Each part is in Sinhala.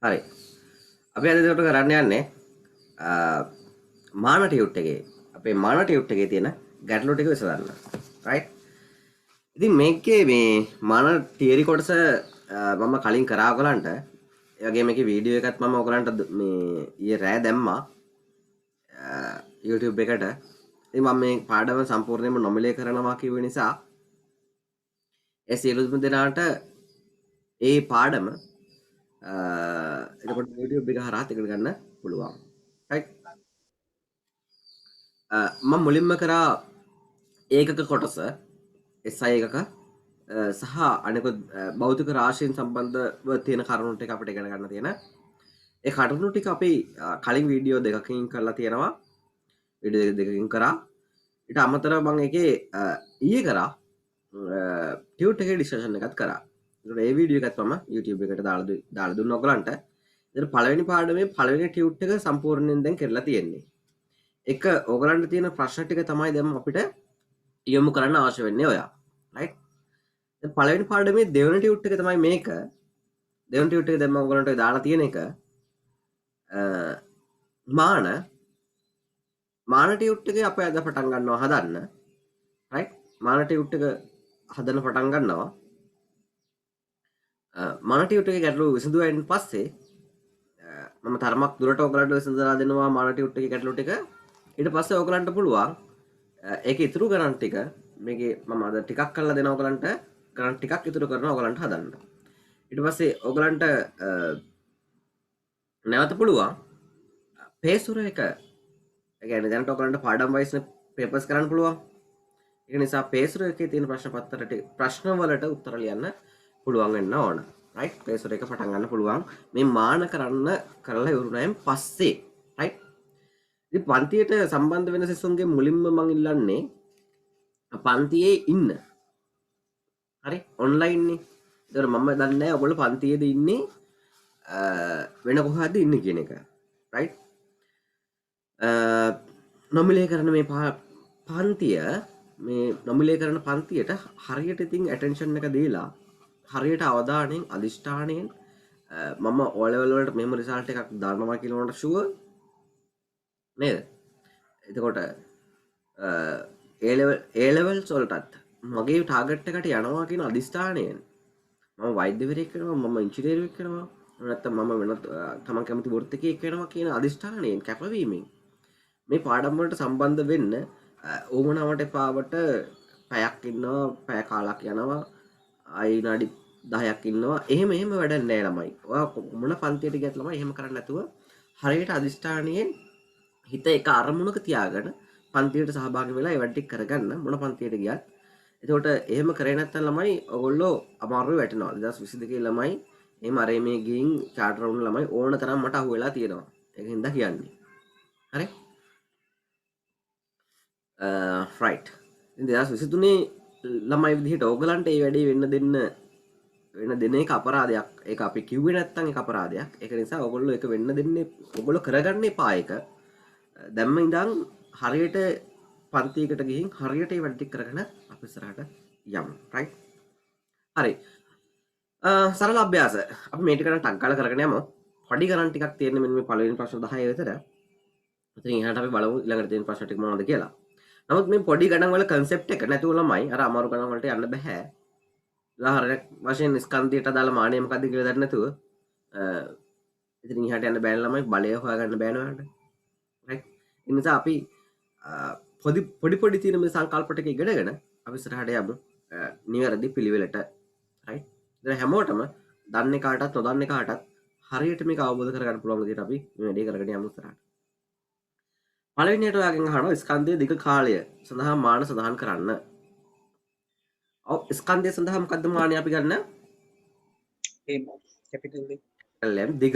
හරි. අපි අද එතකොට කරන්න යන්නේ මාන ටියුට් එකේ අපේ මාන ටියුට් එකේ තියෙන ගැටලු ටික විසඳන්න. රයිට්. ඉතින් මේකේ මේ මාන තියරි කොටස මම කලින් කරා ඔයගලන්ට. ඒ වගේම මේකේ වීඩියෝ එකත් මම ඔයගලන්ට මේ ඊයේ රෑ දැම්මා YouTube එකට. ඉතින් මම මේ පාඩම සම්පූර්ණයෙන්ම නොමිලේ කරනවා කියව නිසා ඒ සියලුම දෙනාට ඒ පාඩම එතකොට YouTube එක හරහා ඉගෙන ගන්න පුළුවන්. රයිට්. මම මුලින්ම කරා ඒකක කොටස SI එකක සහ අනිකුත් භෞතික රාශීන් සම්බන්ධව තියෙන කරුණු ටික අපිට ඉගෙන ගන්න තියෙන. ඒ කරුණු ටික අපි කලින් වීඩියෝ දෙකකින් කරලා තියෙනවා. වීඩියෝ දෙකකින් කරා. ඊට අමතරව මම ඒකේ ඊයේ කරා ටියුට් එකේ ඩිස්කෂන් එකත් කරා. ඒකට ඒ වීඩියෝ එකත් මම YouTube එකට දාලා දුන්නා ඔයගලන්ට. ඉතින් පළවෙනි පාඩමේ පළවෙනි ටියුට් එක සම්පූර්ණයෙන් දැන් කරලා තියෙන්නේ. එක ඕගලන්ට තියෙන ප්‍රශ්න ටික තමයි දැන් අපිට යොමු කරන්න අවශ්‍ය වෙන්නේ ඔයා. රයිට්. දැන් පළවෙනි පාඩමේ දෙවෙනි ටියුට් එක තමයි මේක. දෙවෙනි ටියුට් එක දැන් මම ඔයගලන්ට දාලා තියෙන එක මාන ටියුට් එකේ අපි අද පටන් ගන්නවා හදන්න. රයිට්. මාන ටියුට් එක හදන්න පටන් ගන්නවා. මාන ටියුට් එකේ ගැටලු විසඳුවායින් පස්සේ මම තරමක් දුරට ඔයගලන්ට විසඳලා දෙනවා මාන ටියුට් එකේ ගැටලු ටික. ඊට පස්සේ ඔයගලන්ට පුළුවන් ඒක ඉතුරු ගණන් ටික මේකේ මම අද ටිකක් කරලා දෙනවා ඔයගලන්ට ගණන් ටිකක් ඉතුරු කරනවා ඔයගලන්ට හදන්න. ඊට පස්සේ ඔයගලන්ට නැවත පුළුවන් පේසුර එක ඒ කියන්නේ දැනට ඔයගලන්ට පාඩම් වයිස් පේපර්ස් කරන්න පුළුවන්. ඒක නිසා පේසුර එකේ තියෙන ප්‍රශ්න පත්‍ර ටික ප්‍රශ්න වලට උත්තර ලියන්න පුළුවන් වෙන්න ඕන. රයිට්. පේසුර එක පටන් ගන්න පුළුවන් මේ මාන කරන්න කරලා ඉවරුනයින් පස්සේ. රයිට්. ඉතින් පන්තියට සම්බන්ධ වෙන සෙසුන්ගේ මුලින්ම මම ඉල්ලන්නේ පන්තියේ ඉන්න. හරි ඔන්ලයින් නේ. ඒතර මම දන්නේ නැහැ ඔයගොල්ලෝ පන්තියේද ඉන්නේ වෙන කොහොමද ඉන්නේ කියන එක. රයිට්. නොමිලේ කරන මේ පන්තිය මේ නොමිලේ කරන පන්තියට හරියට ඉතින් ඇටෙන්ෂන් එක දීලා හරියට අවධානයෙන් අදිෂ්ඨානයෙන් මම O level වලට මෙහෙම රිසල්ට් එකක් දානවා කියලා මට ෂුවර් නේද? එතකොට A levels වලටත් මගේ ටාගට් එකට යනවා කියන අදිස්ථානයෙන් මම වෛද්‍යවරයෙක් වෙනවා මම ඉංජිනේරුවෙක් වෙනවා නැත්නම් මම වෙන තමන් කැමති වෘත්තිකයෙක් වෙනවා කියන අදිස්ථානයෙන් කැපවීමෙන් මේ පාඩම් වලට සම්බන්ධ වෙන්න ඕමනාවට එපාවට පැයක් ඉන්නවා පැය කාලක් යනවා ආයි විනාඩි 10ක් ඉන්නවා එහෙම වැඩක් නෑ ළමයි. ඔයා මොන පන්තියට ගියත් ළමයි එහෙම කරන්නේ නැතුව හරියට අදිස්ථානයෙන් හිත එක අරමුණක තියාගෙන පන්තියට සහභාගී වෙලා ඒ වැඩ ටික කරගන්න මොන පන්තියට ගියත්. එතකොට එහෙම කරේ නැත්නම් ළමයි ඔයගොල්ලෝ අමාරුවේ වැටෙනවා. 2022 ළමයි එහෙම අරේ මේ ගින් චාටර් වුණ ළමයි ඕන තරම් මට අහු වෙලා තියෙනවා. ඒකින්ද කියන්නේ. හරි? රයිට්. ඉතින් 2023 ළමයි විදිහට ඕගලන්ට මේ වැඩේ වෙන්න දෙන එක අපරාධයක්. ඒක අපි කිව්වේ නැත්නම් ඒක අපරාධයක්. ඒක නිසා ඔයගොල්ලෝ ඒක වෙන්න දෙන්නේ ඔයගොල්ලෝ කරගන්න එපා ඒක. දැම්ම ඉඳන් හරියට පන්තියකට ගිහින් හරියට ඒ වැඩ ටික කරගෙන අපි ඉස්සරහට යමු. රයිට්. හරි. සරල අභ්‍යාස. අපි මේ ටික ටක් ගාලා කරගෙන යමු. පොඩි ගණන් ටිකක් තියෙන මෙන්න මේ පළවෙනි ප්‍රශ්න 10 විතර. ඉතින් එහාට අපි බලමු ඊළඟට තියෙන ප්‍රශ්න ටික මොනවද කියලා. නමුත් මේ පොඩි ගණන් වල concept එක නැතුව ළමයි අර අමාරු ගණන් වලට යන්න බෑ. උදාහරණයක් වශයෙන් ස්කන්ධයට අදාළ මානය මොකද්ද කියලා දන්නේ නැතුව ඉතින් එහාට යන්න බෑ ළමයි බලය හොයාගන්න බෑ නේද? රයිට්. ඒ නිසා අපි පොඩි තියෙන මේ සංකල්ප ටික ඉගෙනගෙන අපි ඉස්සරහට යමු නිවැරදි පිළිවෙලට. රයිට්. ඉතින් හැමෝටම දන්නේ කාටත් නොදන්නේ කාටත් හරියට මේක අවබෝධ කරගන්න පුළුවන් විදිහට අපි මේ වැඩේ කරගෙන යමු ඉස්සරහට. පළවෙනියට ඔයාගෙන් අහනවා ස්කන්ධයේ දිග කාලය සඳහා මාන සඳහන් කරන්න. ඔව් ස්කන්ධය සඳහා මොකද්ද මානය අපි ගන්න? capital L දිග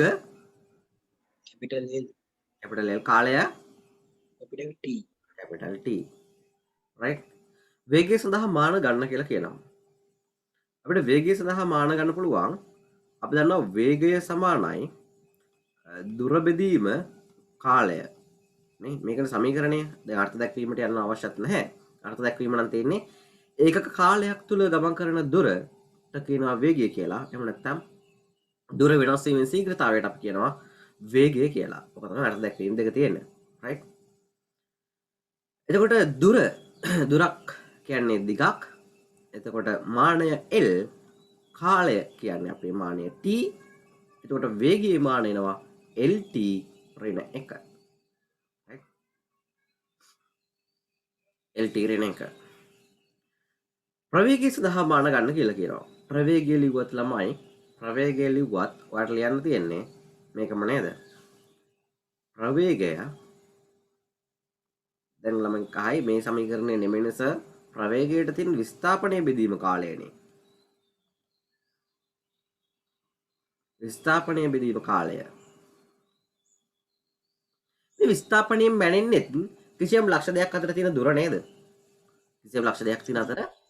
capital L capital L කාලය capital T capital T. right. වේගය සඳහා මාන ගන්න කියලා කියනවා. අපිට වේගය සඳහා මාන ගන්න පුළුවන්. අපි දන්නවා වේගය සමානයි දුර බෙදීම කාලය. නේ මේකේ සමීකරණය දැන් අර්ථ දැක්වීමට යන්න අවශ්‍යත් නැහැ. අර්ථ දැක්වීම නම් තියෙන්නේ ඒකක කාලයක් තුල ගමන් කරන දුරට කියනවා වේගය කියලා. එහෙම නැත්නම් දුර වෙනස් වීමේ ශීඝ්‍රතාවයට අපි කියනවා වේගය කියලා. ඔක තමයි අර්ථ දැක්වීම දෙක තියෙන්නේ. right? එතකොට දුරක් කියන්නේ දිගක්. එතකොට මානය L, කාලය කියන්නේ අපේ මානය T. එතකොට වේගයේ මානය එනවා LT ඍණ 1. right? LT ඍණ 1. ප්‍රවේගය සඳහා මාන ගන්න කියලා කියනවා. ප්‍රවේගය ලිව්වත් ළමයි ප්‍රවේගය ලිව්වත් ඔයාලට ලියන්න තියෙන්නේ මේකම නේද? ප්‍රවේගය දැන් ළමයි කහයි මේ සමීකරණය නෙමෙයි සර්, ප්‍රවේගයට තියෙන විස්ථාපනය බෙදීම කාලයනේ. විස්ථාපනය බෙදීම කාලය. මේ විස්ථාපනයෙන් බැනෙන්නේ කිසියම් ලක්ෂ දෙයක් අතර තියෙන දුර නේද? කිසියම් ලක්ෂ දෙයක් තියෙන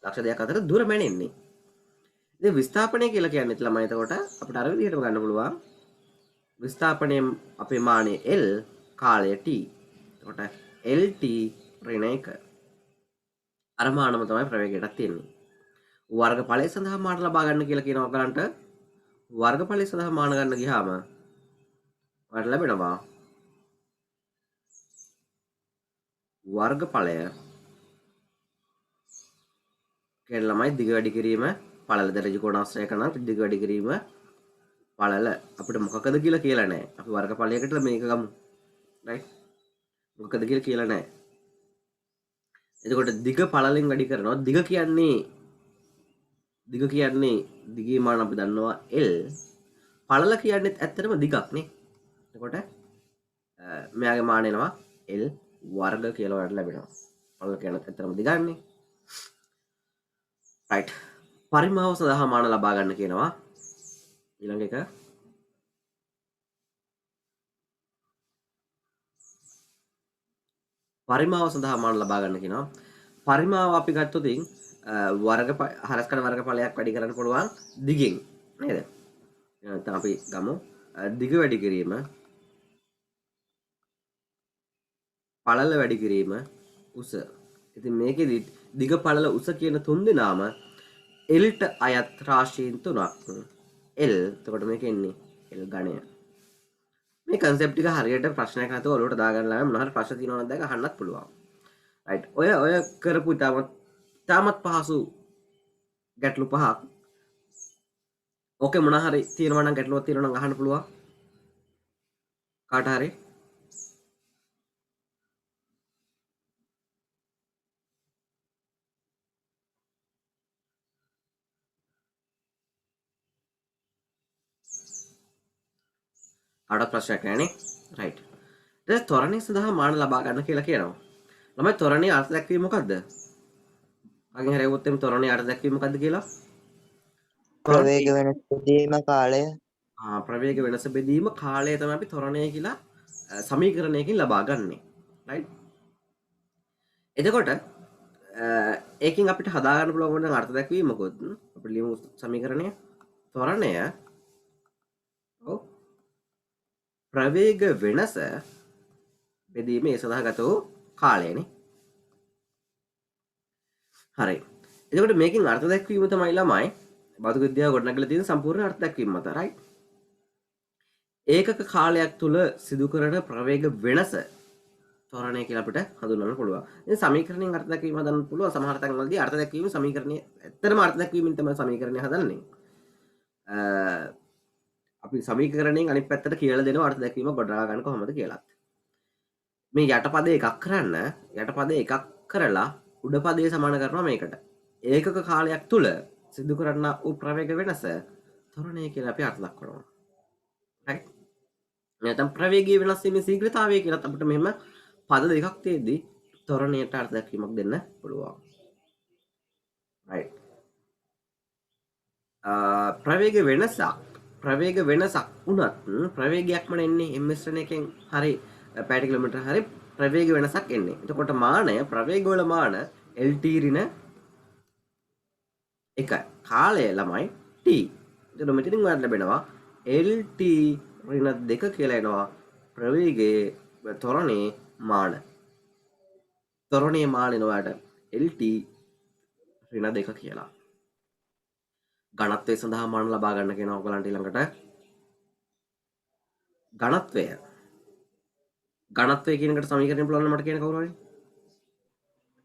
ලක්ෂ දෙයක් අතර දුර බැනෙන්නේ. ඉතින් විස්ථාපනය කියලා කියන්නේ ළමයි එතකොට අපිට අර විදිහටම ගන්න පුළුවන්. විස්ථාපනයෙන් අපේ මානය L, කාලය T. එතකොට LT ඍණ 1. අර මානම තමයි ප්‍රවේගයටත් තියෙන්නේ. වර්ගඵලය සඳහා මාන ලබා ගන්න කියලා කියනවා ඔයගලන්ට. වර්ගඵලය සඳහා මාන ගන්න ගියාම ඔයාලට ලැබෙනවා වර්ගඵලය කියන ළමයි දිග වැඩි කිරීම පළල දරජ කෝණාශ්‍රය කරන දිග වැඩි කිරීම පළල අපිට මොකකද කියලා නැහැ. අපි වර්ගඵලයකට මේක ගමු. right? මොකකද කියලා නැහැ. එතකොට දිග පළලෙන් වැඩි කරනවා. දිග කියන්නේ දිගේ මාන අපි දන්නවා L. පළල කියන්නේ ඇත්තටම දිගක් නේ. එතකොට මෙයාගේ මාන එනවා L වර්ග කියලා වලට ලැබෙනවා. පළල කියන්නේ ඇත්තටම දිගන්නේ. right. පරිමාව සඳහා මාන ලබා ගන්න කියනවා. ඊළඟ එක පරිමාව සඳහා මාන ලබා ගන්න කියනවා. පරිමාව අපි ගත්තොත් හරස්කඩ වර්ගඵලයක් වැඩි කරන්න පුළුවන් දිගෙන් නේද? නැත්නම් අපි ගමු දිග වැඩි කිරීම පළල වැඩි කිරීම උස. ඉතින් මේකෙදි දිග පළල උස කියන තුන් දෙනාම Lට අයත් රාශීන් තුනක්. L. එතකොට මේක එන්නේ L ඝණය. මේ concept එක හරියට ප්‍රශ්නයක් නැතුව ඔලුවට දාගන්න ළමයි මොනවා හරි ප්‍රශ්න තියෙනවා නම් දැන් අහන්නත් පුළුවන්. right. ඔය කරපු තාමත් පහසු ගැටලු පහක්. ඕකේ මොනවා හරි තියෙනවා නම් ගැටලුවක් තියෙනවා නම් අහන්න පුළුවන්. කාට හරි කාටවත් ප්‍රශ්නයක් නැහැ නේ. right. දැන් ත්වරණය සඳහා මාන ලබා ගන්න කියලා කියනවා. ළමයි ත්වරණයේ අර්ථ දැක්වීම මොකද්ද? අගින් හරියවොත් එම් ත්වරණයේ අර්ථ දැක්වීම මොකද්ද කියලා? ප්‍රවේග වෙනස් බෙදීම කාලය. ප්‍රවේග වෙනස බෙදීම කාලය තමයි අපි ත්වරණය කියලා සමීකරණයකින් ලබා ගන්නෙ. right. එතකොට ඒකෙන් අපිට හදා ගන්න පුළුවන් වෙන අර්ථ දැක්වීම මොකද? අපි ලියමු සමීකරණය. ත්වරණය ප්‍රවේග වෙනස බෙදීම ඒ සඳහා ගත වූ කාලයනේ. හරි. එතකොට මේකෙන් අර්ථ දැක්වීම තමයි ළමයි භෞතික විද්‍යාව ගොඩනගලා තියෙන සම්පූර්ණ අර්ථ දැක්වීම මත. right. ඒකක කාලයක් තුල සිදු කරන ප්‍රවේග වෙනස ත්වරණය කියලා අපිට හඳුන්වන්න පුළුවන්. ඉතින් සමීකරණයෙන් අර්ථ දැක්වීම හදන්න පුළුවන්. සමහර තැන්වලදී අර්ථ දැක්වීම සමීකරණය ඇත්තටම අර්ථ දැක්වීමෙන් තමයි සමීකරණය හදන්නේ. අපි සමීකරණයෙන් අනිත් පැත්තට කියලා දෙනවා අර්ථ දැක්වීම ගොඩනගා ගන්න කොහොමද කියලාත්. මේ යටපදේ එකක් කරන්න යටපදේ එකක් කරලා උඩ පදේ සමාන කරනවා මේකට. ඒකක කාලයක් තුල සිදු කරන වූ ප්‍රවේග වෙනස ත්වරණය කියලා අපි අර්ථ දක්වනවා. right. නැත්නම් ප්‍රවේගයේ වෙනස් වීමේ ශීඝ්‍රතාවය කියලාත් අපිට මෙහෙම පද දෙකක් තියෙද්දි ත්වරණයට අර්ථ දැක්වීමක් දෙන්න පුළුවන්. right. ප්‍රවේග වෙනසක් වුණත් ප්‍රවේගයක්ම එන්නේ ms එකෙන් හරි පැය කිලෝමීටර හරි ප්‍රවේග වෙනසක් එන්නේ. එතකොට මානය ප්‍රවේග වල මාන LT ඍණ 1. කාලය ළමයි T. එතකොට මෙතනින් ඔයාලට ලැබෙනවා LT ඍණ 2 කියලා එනවා ප්‍රවේගයේ ත්වරණයේ මාන. ත්වරණයේ මාන එනවාට LT ඍණ 2 කියලා. ඝනත්වයේ සඳහා මාන ලබා ගන්න කියනවා ඔයගලන්ට ඊළඟට. ඝනත්වය ඝනත්වය කියන එකට සමීකරණය පුළුවන් නම් මට කියන්න කවුරු හරි?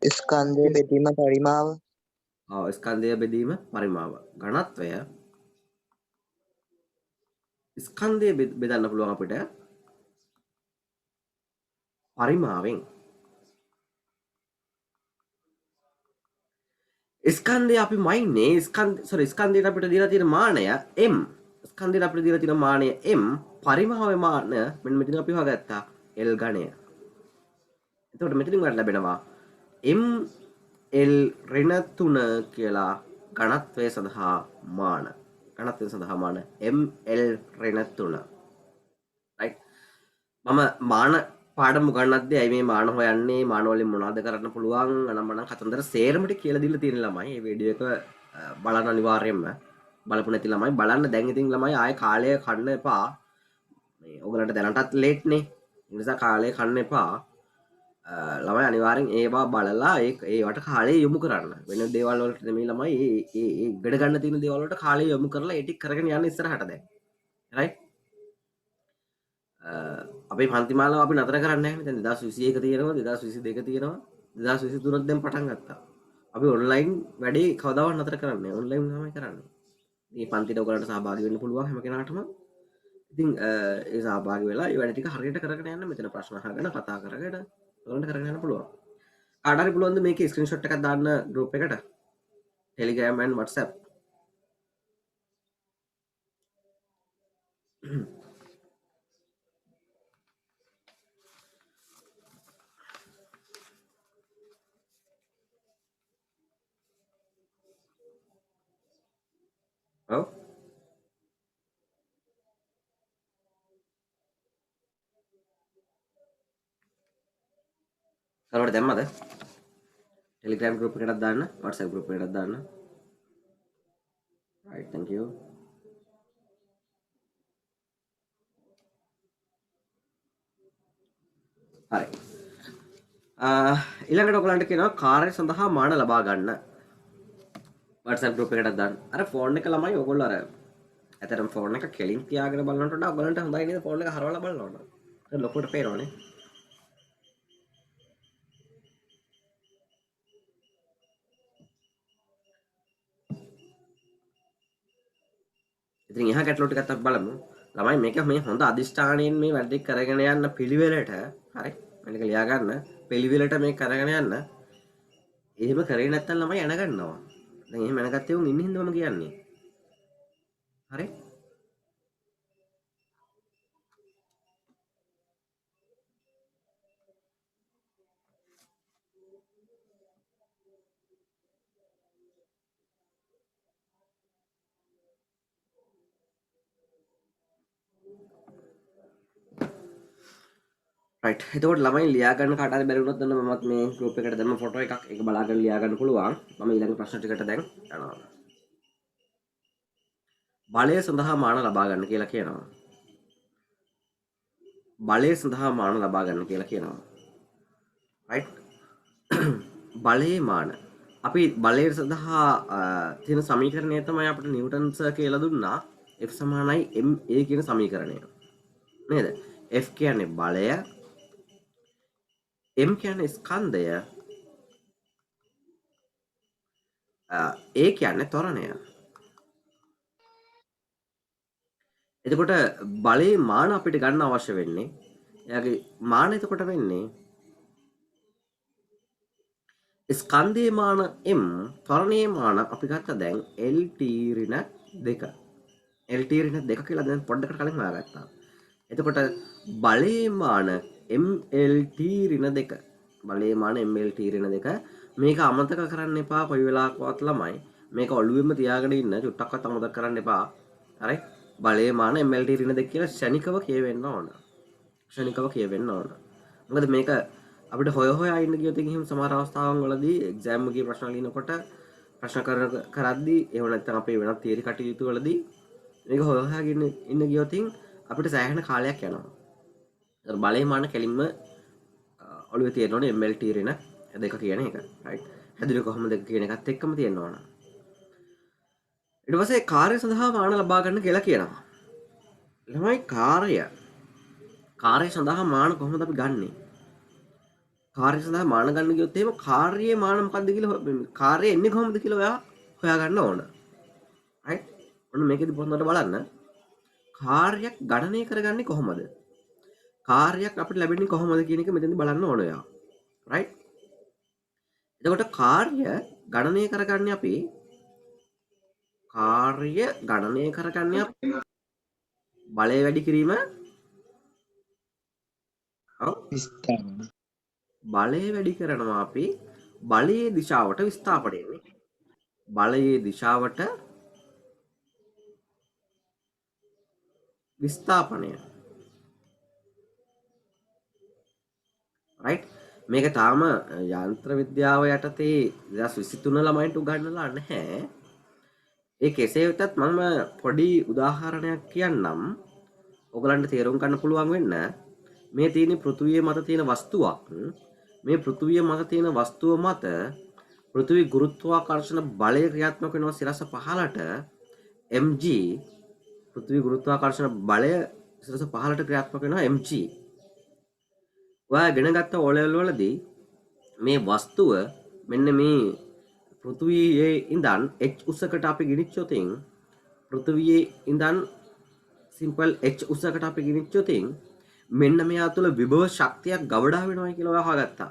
ස්කන්ධය බෙදීම පරිමාව. ආ ස්කන්ධය බෙදීම පරිමාව. ඝනත්වය ස්කන්ධය බෙදන්න පුළුවන් අපිට පරිමාවෙන්. ස්කන්ධය අපි මයින්නේ ස්කන්ධයට අපිට දීලා තියෙන මානය m. ස්කන්ධයට අපිට දීලා තියෙන මානය m, පරිමාවේ මාන මෙන්න මෙතන අපි හොයාගත්තා l ඝණය. එතකොට මෙතනින් වල ලැබෙනවා ml ඍණ 3 කියලා ඝනත්වය සඳහා මාන. ඝනත්වය සඳහා මාන ml ඍණ 3. right? මම මාන පාඩම උගන්වද්දී ඇයි මේ මාන හොයන්නේ, මාන වලින් මොනවද කරන්න පුළුවන් අනම්මනම් කතන්දර සේරමට කියලා දීලා තියෙන ළමයි මේ වීඩියෝ එක බලන්න අනිවාර්යයෙන්ම. බලපු නැති ළමයි බලන්න. දැන් ඉතින් ළමයි ආයේ කාලය කන්න එපා. මේ ඔයගලන්ට දැනටත් ලේට් නේ. ඒ නිසා කාලය කන්න එපා. ළමයි අනිවාර්යෙන් ඒවා බලලා ඒවට කාලය යොමු කරන්න. වෙන දේවල් වලට නෙමෙයි ළමයි ඒ ඉගෙන ගන්න තියෙන දේවල් වලට කාලය යොමු කරලා ඒ ටික කරගෙන යන්න ඉස්සරහට දැන්. right? අපේ පන්ති මාලාව අපි නතර කරන්නේ නැහැ. දැන් 2021 තියෙනවා, 2022 තියෙනවා, 2023 දැන් පටන් ගත්තා. අපි ඔන්ලයින් වැඩේ කවදාවත් නතර කරන්නේ නැහැ. ඔන්ලයින් තමයි කරන්නේ. මේ පන්තිට ඔයගලන්ට සහභාගී වෙන්න පුළුවන් හැම කෙනාටම. ඉතින් ඒ සහභාගී වෙලා ඒ වැඩ ටික හරියට කරගෙන යන්න. මෙතන ප්‍රශ්න අහගෙන කතා කරගෙන ඔයගලන්ට කරගෙන යන්න පුළුවන්. කාට හරි පුළුවන්ද මේකේ ස්ක්‍රීන්ෂොට් එකක් දාන්න ගෲප් එකට? Telegram and WhatsApp. ඔව්. කරවට දැම්මද? Telegram group එකකට දාන්න, WhatsApp group එකකට දාන්න. right, thank you. හරි. ඊළඟට ඔයගලන්ට කියනවා කාර්ය සඳහා මාන ලබා ගන්න. WhatsApp group එකකට දාන්න. අර ෆෝන් එක ළමයි ඔයගොල්ලෝ අර ඇතරම් ෆෝන් එක කෙලින් තියාගෙන බලනකොට වඩා ඔයගලන්ට හොඳයි නේද ෆෝන් එක හරවලා බලනවනේ. ඒක ලොකුට පේනවනේ. ඉතින් එහා ගැටලුව ටිකක් අපි බලමු. ළමයි මේක මේ හොඳ අදිෂ්ඨානයෙන් මේ වැඩ කරගෙන යන්න පිළිවෙලට හරි මේක ලියා ගන්න පිළිවෙලට මේ කරගෙන යන්න. එහෙම කරේ නැත්නම් ළමයි යන ගන්නවා. දැන් එහෙම යනගත්තේ උන් ඉන්නේ හින්දා මම කියන්නේ. හරි? right. එතකොට ළමයි ලියා ගන්න කාට හරි බැරි වුණොත් නම් මමත් මේ group එකට දැම්ම ෆොටෝ එකක් ඒක බලාගෙන ලියා ගන්න පුළුවන්. මම ඊළඟ ප්‍රශ්න ටිකට දැන් යනවා. බලය සඳහා මාන ලබා ගන්න කියලා කියනවා. බලය සඳහා මාන ලබා ගන්න කියලා කියනවා. right? බලයේ මාන. අපි බලය සඳහා තියෙන සමීකරණය තමයි අපිට නිව්ටන් සර් කියලා දුන්නා F සමානයි ma කියන සමීකරණය. නේද? F කියන්නේ බලය, m කියන්නේ ස්කන්ධය, a කියන්නේ ත්වරණය. එතකොට බලයේ මාන අපිට ගන්න අවශ්‍ය වෙන්නේ එයාගේ මාන එතකොට වෙන්නේ ස්කන්ධයේ මාන m, ත්වරණයේ මාන අපි ගත්තා දැන් lt ඍණ 2. lt ඍණ 2 කියලා දැන් පොඩ්ඩකට කලින් හොයාගත්තා. එතකොට බලයේ මාන mlt ඍණ 2. බලයේ මාන mlt ඍණ 2. මේක අමතක කරන්න එපා කොයි වෙලාවකවත් ළමයි. මේක ඔළුවෙම තියාගෙන ඉන්න චුට්ටක්වත් අමතක කරන්න එපා. හරි? බලයේ මාන mlt ඍණ 2 කියලා ශනිකව කියවෙන්න ඕන. ශනිකව කියවෙන්න ඕන. මොකද මේක අපිට හොයා ඉන්න ගියොත් එහෙම සමහර අවස්ථාවන් වලදී එක්සෑම් එකේ ප්‍රශ්න ලියනකොට ප්‍රශ්න කරද්දී එහෙම නැත්නම් අපේ වෙනත් තියරි කටයුතු වලදී මේක හොයාගෙන ඉන්න ගියොත් අපිට සෑහෙන කාලයක් යනවා. ඒතර බලයේ මාන කෙලින්ම ඔළුවේ තියෙන්න ඕනේ MLT ඍණ 2 කියන එක. right? හැදුනේ කොහොමද කියන එකත් එක්කම තියෙන්න ඕන. ඊට පස්සේ කාර්ය සඳහා මාන ලබා ගන්න කියලා කියනවා. ළමයි කාර්ය කාර්ය සඳහා මාන කොහොමද අපි ගන්නෙ? කාර්ය සඳහා මාන ගන්න ගියොත් එහෙම කාර්යයේ මාන මොකක්ද කියලා කාර්යය එන්නේ කොහොමද කියලා ඔයා හොයාගන්න ඕන. රයිට්? ඔන්න මේකෙදි පොන්නට බලන්න. කාර්යයක් ගණනය කරගන්නේ කොහොමද? කාර්යයක් අපිට ලැබෙන්නේ කොහොමද කියන එක මෙතනදි බලන්න ඕන ඔයා. රයිට්? එතකොට කාර්ය ගණනය කරගන්නේ අපි බලය වැඩි කිරීම විස්තරණ බලය වැඩි කරනවා අපි බලයේ දිශාවට විස්ථාපනය වෙන්නේ. බලයේ දිශාවට විස්ථාපනය. රයිට්? මේක තාම යාන්ත්‍ර විද්‍යාව යටතේ 2023 ළමයින්ට උගන්වලා නැහැ. ඒ කෙසේ වෙතත් මම පොඩි උදාහරණයක් කියන්නම්. ඔයගලන්ට තේරුම් ගන්න පුළුවන් වෙන්න මේ තියෙන පෘථුවිය මත තියෙන වස්තුවක්. මේ පෘථුවිය මත තියෙන වස්තුව මත පෘථිවි ගුරුත්වාකර්ෂණ බලය ක්‍රියාත්මක වෙනවා සිරස පහළට mg. පෘථිවි ගුරුත්වාකර්ෂණ බලය සිරස පහළට ක්‍රියාත්මක වෙනවා mg. ඔයා ඉගෙන ගත්ත O level වලදී මේ වස්තුව මෙන්න මේ පෘථිවියේ ඉඳන් h උසකට අපි ගෙනිච්චොතින් පෘථිවියේ ඉඳන් සිම්පල් h උසකට අපි ගෙනිච්චොතින් මෙන්න මෙයා තුළ විභව ශක්තියක් ගබඩා වෙනවා කියලා ඔයා හොයාගත්තා.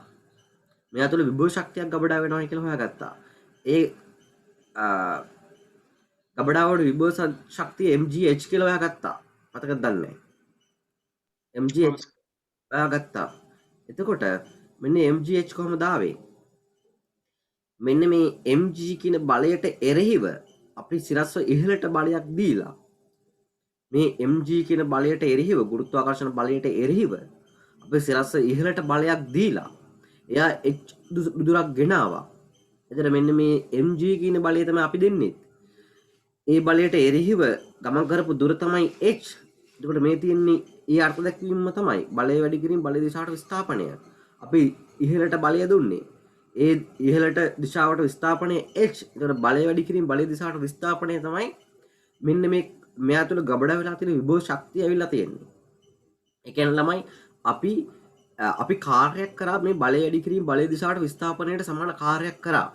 මෙයා තුළ විභව ශක්තියක් ගබඩා වෙනවා කියලා හොයාගත්තා. ඒ ගබඩා වල විභව ශක්තිය mgh කියලා හොයාගත්තා. මතකද දන්නේ? mgh හොයාගත්තා. එතකොට මෙන්න mgh කොහොමද ආවේ? මෙන්න මේ mg කියන බලයට එරෙහිව අපි සිරස්ව ඉහළට බලයක් දීලා මේ mg කියන බලයට එරෙහිව ගුරුත්වාකර්ෂණ බලයට එරෙහිව අපි සිරස්ව ඉහළට බලයක් දීලා එයා h දුරක් ගෙනාවා. එතන මෙන්න මේ mg කියන බලය තමයි අපි දෙන්නේ. ඒ බලයට එරෙහිව ගමන් කරපු දුර තමයි h. එතකොට මේ තියෙන්නේ ඒ අර්ථ දැක්වීම තමයි බලය වැඩි කිරීම බලය දිශාවට විස්ථාපනය. අපි ඉහළට බලය දුන්නේ. ඒ ඉහළට දිශාවට විස්ථාපනය h. එතකොට බලය වැඩි කිරීම බලය දිශාවට විස්ථාපනය තමයි මෙන්න මේ මෙයා තුළ ගබඩා වෙලා තියෙන විභව ශක්තිය ඇවිල්ලා තියෙන්නේ. ඒ කියන්නේ ළමයි අපි කාර්යයක් කරා මේ බලය වැඩි කිරීම බලය දිශාවට විස්ථාපනයට සමාන කාර්යයක් කරා.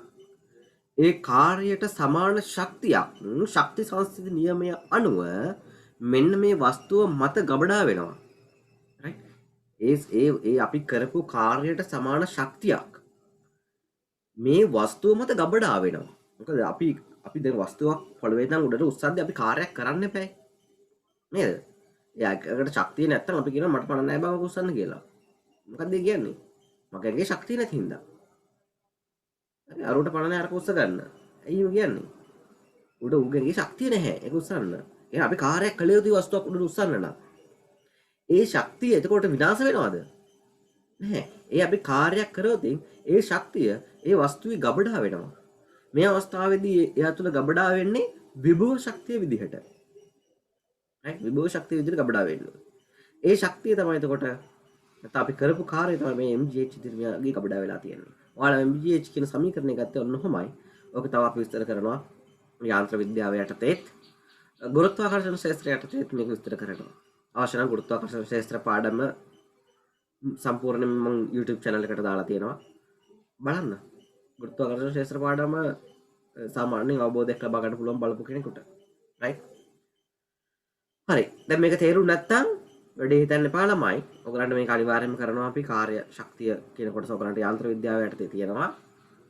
ඒ කාර්යයට සමාන ශක්තියක් ශක්ති සංස්ථිති නියමය අනුව මෙන්න මේ වස්තුව මත ගබඩා වෙනවා. රයිට්? ඒ අපි කරපු කාර්යයට සමාන ශක්තියක් මේ වස්තුව මත ගබඩා වෙනවා. මොකද අපි දැන් වස්තුවක් පොළවේ ඉඳන් උඩට උස්සද්දී අපි කාර්යයක් කරන්න එපා. නේද? ඒකට ශක්තිය නැත්තම් අපි කියනවා මට පණ නැහැ බව උස්සන්න කියලා. මොකක්ද ඒ කියන්නේ? මගේ ශක්තිය නැති හින්දා. හරි අරුවට පණ නැහැ අරක උස්ස ගන්න. ඇයි කියන්නේ? උඩ උගෙන්ගේ ශක්තිය නැහැ ඒක උස්සන්න. එහෙනම් අපි කාර්යයක් කළ යුතු වස්තුවක් උඩට උස්සන්න නම් ඒ ශක්තිය එතකොට විනාශ වෙනවද? නැහැ. ඒ අපි කාර්යයක් කරොත් ඒ ශක්තිය ඒ වස්තුවේ ගබඩා වෙනවා. මේ අවස්ථාවේදී එයා තුළ ගබඩා වෙන්නේ විභව ශක්තිය විදිහට. රයිට්? විභව ශක්තිය විදිහට ගබඩා වෙන්නේ. ඒ ශක්තිය තමයි එතකොට නැත්නම් අපි කරපු කාර්යය තමයි මේ mgh විදිහට ගබඩා වෙලා තියෙන්නේ. ඔයාලා mgh කියන සමීකරණය ගත්තේ ඔන්න ඔහොමයි. ඔක තව අපි විස්තර කරනවා යාන්ත්‍ර විද්‍යාව යටතේ ගුරුත්වාකර්ෂණ ශාස්ත්‍රය යටතේ මේක විස්තර කරනවා. අවශ්‍ය නම් ගුරුත්වාකර්ෂණ ශාස්ත්‍ර පාඩම සම්පූර්ණයෙන්ම මම YouTube channel එකට දාලා තියෙනවා. බලන්න. ගුරුත්වාකර්ෂණ ශාස්ත්‍ර පාඩම සාමාන්‍යයෙන් අවබෝධයක් ලබා ගන්න පුළුවන් බලපු කෙනෙකුට. රයිට්? හරි. දැන් මේක තේරුම් නැත්නම් වැඩි හිතන්න එපා ළමයි. ඔයගලන්ට මේක අනිවාර්යයෙන්ම කරනවා අපි කාර්ය ශක්තිය කියන කොටස ඔයගලන්ට යාන්ත්‍ර විද්‍යාව යටතේ තියෙනවා.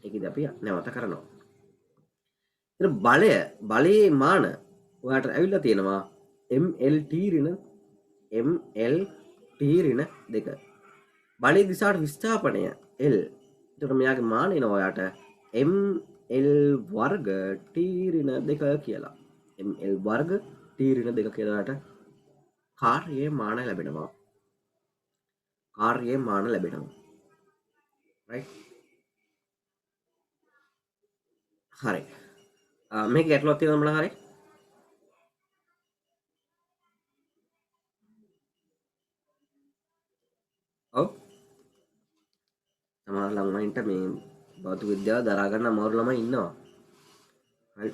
ඒකද අපි නැවත කරනවා. ඉතින් බලයේ මාන ඔයාලට ඇවිල්ලා තියෙනවා MLT ඍණ 2. බලයේ දිශාවට විස්ථාපනය L. එතකොට මෙයාගේ මාන එනවා ඔයාලට ML වර්ග T ඍණ 2 කියලා. ML වර්ග T ඍණ 2 කියලා ඔයාලට කාර්යයේ මාන ලැබෙනවා. රයිට්? හරි. මේක ගැටලුවක් තියෙනවද මොනවා හරි? ඔව්. සමහර ළමයින්ට මේ භෞතික විද්‍යාව දරා ගන්න අමාරු ළමයි ඉන්නවා. හරි.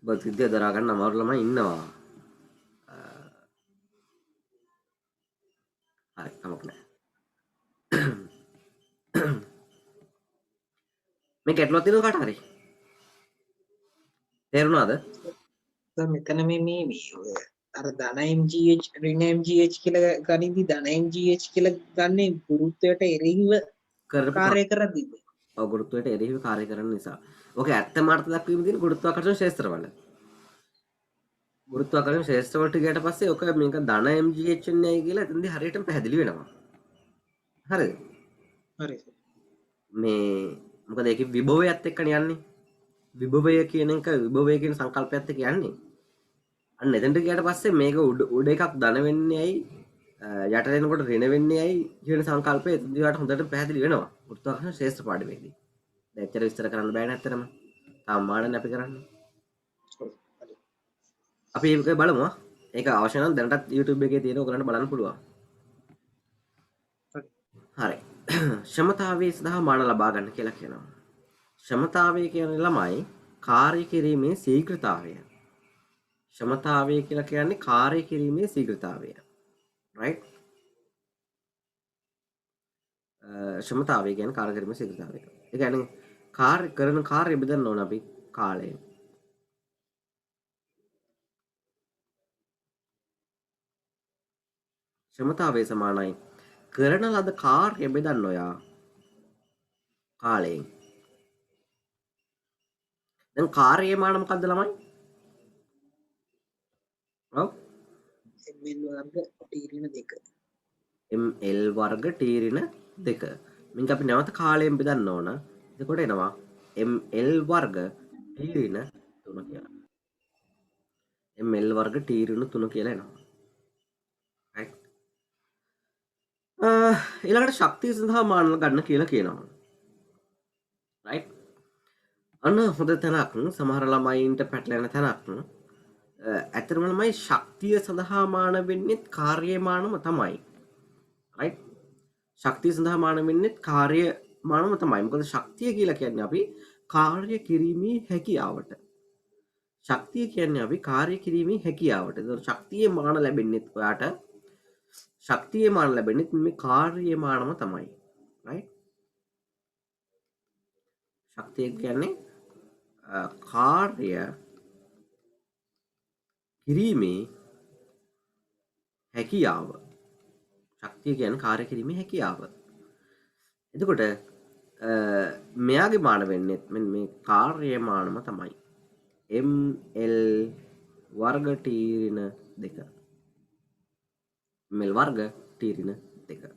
භෞතික විද්‍යාව දරා ගන්න අමාරු ළමයි ඉන්නවා. හරි කමක් නැහැ. මේ ගැටලුවක් තියෙනවද කාට හරි? තේරුණාද? මෙතන මේ ඔය අර ධන MGH ඍණ MGH කියලා ගනිද්දි ධන MGH කියලා ගන්නේ ගුරුත්වයට එරෙහිව කරපු කාර්ය කරද්දිද? ඔව් ගුරුත්වයට එරෙහිව කාර්ය කරන නිසා. ඕකේ ඇත්තම අර්ථ දක්වීම තියෙන ගුරුත්වාකර්ෂණ ක්ෂේත්‍රවල. ගුරුත්වාකර්ෂණ ක්ෂේත්‍රවලට ගියට පස්සේ ඔක මේක ධන MGH න්නේයි කියලා එතනදී හරියටම පැහැදිලි වෙනවා. හරිද? හරි. මේ මොකද ඒකේ විභවයත් එක්කනේ යන්නේ. විභවය කියන එක විභවය කියන සංකල්පයත් එක්ක යන්නේ. අන්න එතනට ගියට පස්සේ මේක උඩ එකක් ධන වෙන්නේ ඇයි යට දෙනකොට ඍණ වෙන්නේ ඇයි කියන සංකල්පය එතනදී වට හොඳට පැහැදිලි වෙනවා. ගුරුත්වාකර්ෂණ ක්ෂේත්‍ර පාඩමේදී. දැන් ඇත්තට විස්තර කරන්න බෑ නැත්තරම. තාම මානනේ අපි කරන්නේ. අපි ඒක බලමු. ඒක අවශ්‍ය නම් දැනටත් YouTube එකේ තියෙන ඔයගලන්ට බලන්න පුළුවන්. හරි. ක්ෂමතාවයේ සඳහා මාන ලබා ගන්න කියලා කියනවා. ක්ෂමතාවය කියන්නේ ළමයි කාර්ය කිරීමේ ශීඝ්‍රතාවය. ක්ෂමතාවය කියලා කියන්නේ කාර්ය කිරීමේ ශීඝ්‍රතාවය. right? ක්ෂමතාවය කියන්නේ කාර්ය කිරීමේ ශීඝ්‍රතාවය. ඒ කියන්නේ කරන කාර්ය බෙදන්න ඕන අපි කාලයෙන්. ක්ෂමතාවය සමානයි කරන ලද කාර්ය බෙදන්න ඔයා කාලයෙන්. දැන් කාර්යයේ මාන මොකද්ද ළමයි? ඔව් ML වර්ග T ඍණ 2. ML වර්ග T ඍණ 2. මේක අපි නැවත කාලයෙන් බෙදන්න ඕන. එතකොට එනවා ML වර්ග T ඍණ 3 කියලා. ML වර්ග T ඍණ 3 කියලා එනවා. right? ඊළඟට ශක්තිය සඳහා මාන ගන්න කියලා කියනවා. right? අන්න හොඳ තැනක් සමහර ළමයින්ට පැටලෙන තැනක්. ඇත්තටම ළමයි ශක්තිය සඳහා මාන වෙන්නේ කාර්ය මානම තමයි. right? ශක්තිය සඳහා මාන වෙන්නේ කාර්ය මානම තමයි. මොකද ශක්තිය කියලා කියන්නේ අපි කාර්ය කිරීමේ හැකියාවට. ශක්තිය කියන්නේ අපි කාර්ය කිරීමේ හැකියාවට. ඒතකොට ශක්තියේ මාන ලැබෙන්නේ ඔයාට ශක්තියේ මාන ලැබෙන්නේ මේ කාර්ය මානම තමයි. right? ශක්තිය කියන්නේ කාර්ය කිරීමේ හැකියාව. ශක්තිය කියන්නේ කාර්ය කිරීමේ හැකියාව. එතකොට මෙයාගේ මාන වෙන්නේ මෙන්න මේ කාර්ය මානම තමයි. ML වර්ග T ඍණ 2. ML වර්ග T ඍණ 2.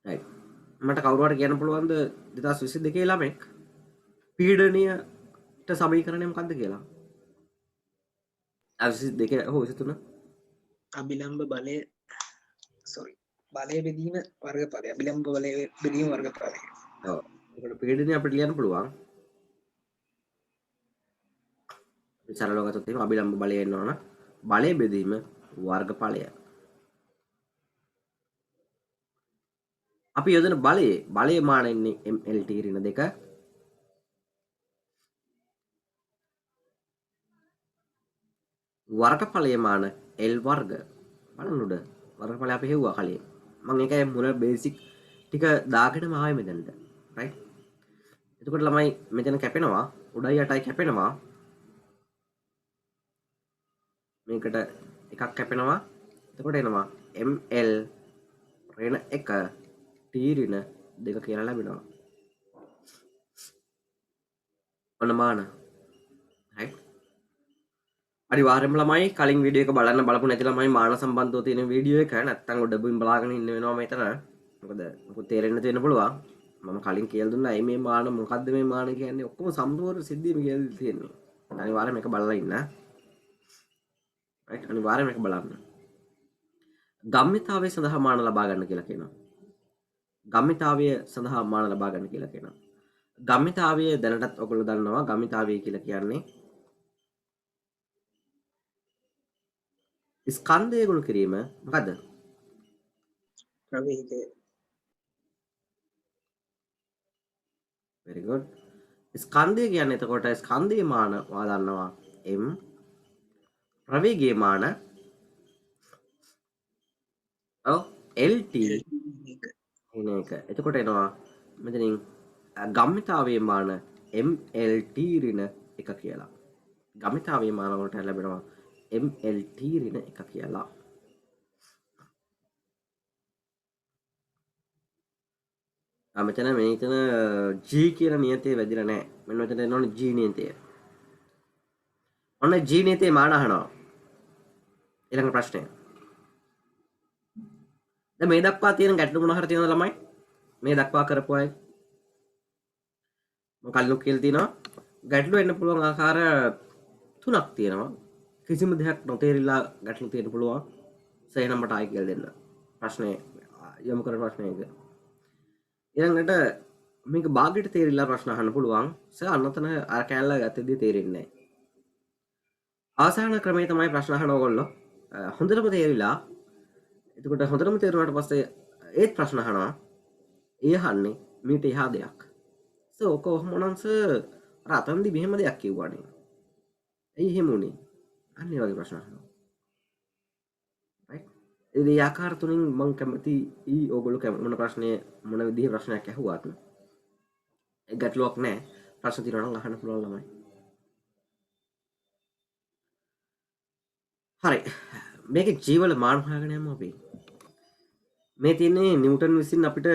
right. මට කවුරු හරි කියන්න පුළුවන්ද 2022 ළමෙක් පීඩනයට සමීකරණය මොකක්ද කියලා? 22 හෝ 23 අභිලම්බ බලය බලය බෙදීම වර්ගඵලය. අභිලම්බ බලය බෙදීම වර්ගඵලය. ඔව්. ඒකට පීඩනය අපිට ලියන්න පුළුවන්. අපි සරලව ගත්තොත් එහෙනම් අභිලම්බ බලය එනවා නම් බලය බෙදීම වර්ගඵලය. අපි යොදන බලයේ මාන එන්නේ MLT ඍණ 2. වර්ගඵලයේ මාන L වර්ග. බලන්න උඩ වර්ගඵලය අපි හෙව්වා කලින්. මම ඒකයි මුල බේසික් ටික දාගෙනම ආවේ මෙතනට. right? එතකොට ළමයි මෙතන කැපෙනවා උඩයි යටයි කැපෙනවා. මේකට එකක් කැපෙනවා. එතකොට එනවා ML ඍණ 1 T ඍණ 2 කියලා ලැබෙනවා. අනමාන. right? අනිවාර්යයෙන්ම ළමයි කලින් වීඩියෝ එක බලන්න බලපු නැති ළමයි මාන සම්බන්ධව තියෙන වීඩියෝ එක නැත්තම් ඔඩ බිම් බලාගෙන ඉන්න වෙනවා මෙතන. මොකද තේරෙන්න තියෙන පුළුවන්. මම කලින් කියලා දුන්නා මේ මාන මොකද්ද මේ මාන කියන්නේ ඔක්කොම සම්පූර්ණ සිද්ධියම කියලා තියෙන්නේ. අනිවාර්යයෙන් මේක බලලා ඉන්න. right? අනිවාර්යයෙන් මේක බලන්න. ගම්මිතාවය සඳහා මාන ලබා ගන්න කියලා කියනවා. ගම්මිතාවය සඳහා මාන ලබා ගන්න කියලා කියනවා. ගම්මිතාවය දැනටත් ඔයගොල්ලෝ දන්නවා ගම්මිතාවය කියලා කියන්නේ ස්කන්ධය ගුණ කිරීම මොකද්ද? ප්‍රවේගය. very good. ස්කන්ධය කියන්නේ එතකොට ස්කන්ධයේ මාන ඔයා දන්නවා m ප්‍රවේගයේ මාන ඔව් LT එන එක. එතකොට එනවා මෙතනින් ගම්මිතාවේ මාන MLT ඍණ 1 කියලා. ගමිතාවේ මාන වලට ලැබෙනවා MLT ඍණ 1 කියලා. මෙතන මෙතන G කියන නියතේ වැදිලා නැහැ. මෙන්න මෙතන එන්න ඕනේ G නියතය. ඔන්න G නියතේ මාන අහනවා. ඊළඟ ප්‍රශ්නය. දැන් මේ දක්වා තියෙන ගැටලු මොන හරි තියෙනවද ළමයි? මේ දක්වා කරපු අය මම කලින් කියලා තියෙනවා ගැටලු එන්න පුළුවන් ආකාර තුනක් තියෙනවා. කිසිම දෙයක් නොතේරිලා ගැටලු තියෙන්න පුළුවන්. සේනම් මට ආයි කියලා දෙන්න. ප්‍රශ්නේ යොමු කරන ප්‍රශ්නයක. ඊළඟට මේක භාගයට තේරිලා ප්‍රශ්න අහන්න පුළුවන්. සර් අන්නතන අර කැලල ගත්තේදී තේරෙන්නේ නැහැ. ආසන්න ක්‍රමයේ තමයි ප්‍රශ්න අහන ඕගොල්ලෝ. හොඳටම තේරිලා එතකොට හොඳටම තේරුණාට පස්සේ ඒත් ප්‍රශ්න අහනවා. ඒ අහන්නේ මීට එහා දෙයක්. සර් ඔක කොහොමනම් සර් අර අතන්දි මෙහෙම දෙයක් කිව්වනේ. ඇයි එහෙම උනේ? අන්න ඒ වගේ ප්‍රශ්න අහනවා. right? ඒ ආකාර තුنين මම කැමති ඕගොල්ලෝ මොන ප්‍රශ්නේ මොන විදිහේ ප්‍රශ්නයක් ඇහුවත් ඒ ගැටලුවක් නැහැ. ප්‍රශ්න තියෙනවා නම් අහන්න පුළුවන් ළමයි. හරි. මේකේ ජීවල මාන හොයාගෙන යමු අපි. මේ තියෙන්නේ නිව්ටන් විසින් අපිට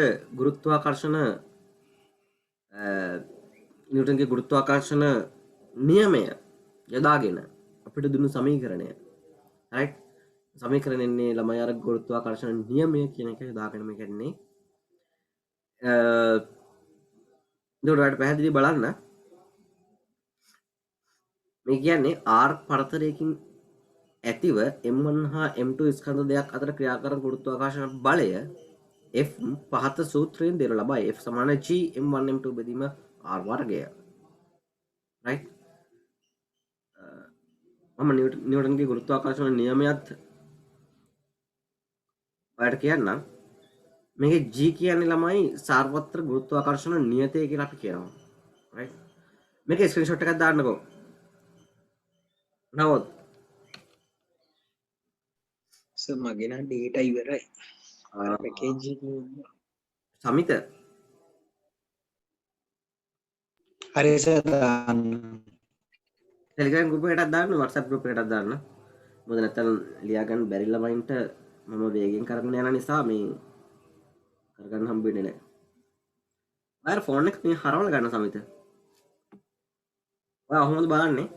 නිව්ටන්ගේ ගුරුත්වාකර්ෂණ නියමය යොදාගෙන අපිට දුන්නු සමීකරණය. right? සමීකරණෙන්නේ ළමයි අර ගුරුත්වාකර්ෂණ නියමය කියන එක යොදාගෙන මේ කියන්නේ. ඒකට පැහැදිලි බලන්න. මේ කියන්නේ R පරතරයකින් ඇතිව M1 හා M2 ස්කන්ධ දෙයක් අතර ක්‍රියා කරන ගුරුත්වාකර්ෂණ බලය F පහත සූත්‍රයෙන් දෙනු ලබයි. F සමාන G M1 M2 බෙදීම R වර්ගය. right? මම නිව්ටන්ගේ ගුරුත්වාකර්ෂණ නියමයත් ඔයාලට කියන්නම්. මේකේ G කියන්නේ ළමයි සාර්වත්‍ර ගුරුත්වාකර්ෂණ නියතය කියලා අපි කියනවා. right? මේකේ ස්ක්‍රීන්ෂොට් එකක් දාන්නකෝ. නවොත් සර් මගේ නම් ඩේටා ඉවරයි. පැකේජ් එක සමිත හරි සර් දාන්න. ටෙලිග්‍රෑම් ගෲප් එකටත් දාන්න WhatsApp ගෲප් එකටත් දාන්න. මොකද නැත්තම් ලියා ගන්න බැරි ළමයින්ට මම වේගෙන් කරගෙන යන නිසා මේ කරගන්න හම්බ වෙන්නේ නැහැ. ඔයාලා ෆෝන් එක මේ හරවලා ගන්න සමිත. ඔයා කොහොමද බලන්නේ?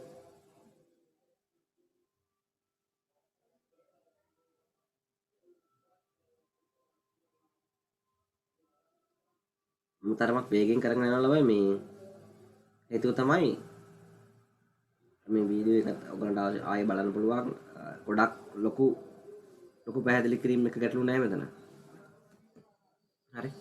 තරමක් වේගෙන් කරගෙන යනවා ළමයි මේ හේතුව තමයි මේ වීඩියෝ එක ඔයගලන්ට ආයෙ බලන්න පුළුවන් ගොඩක් ලොකු පැහැදිලි කිරීම එක ගැටලු නැහැ මෙතන. හරි.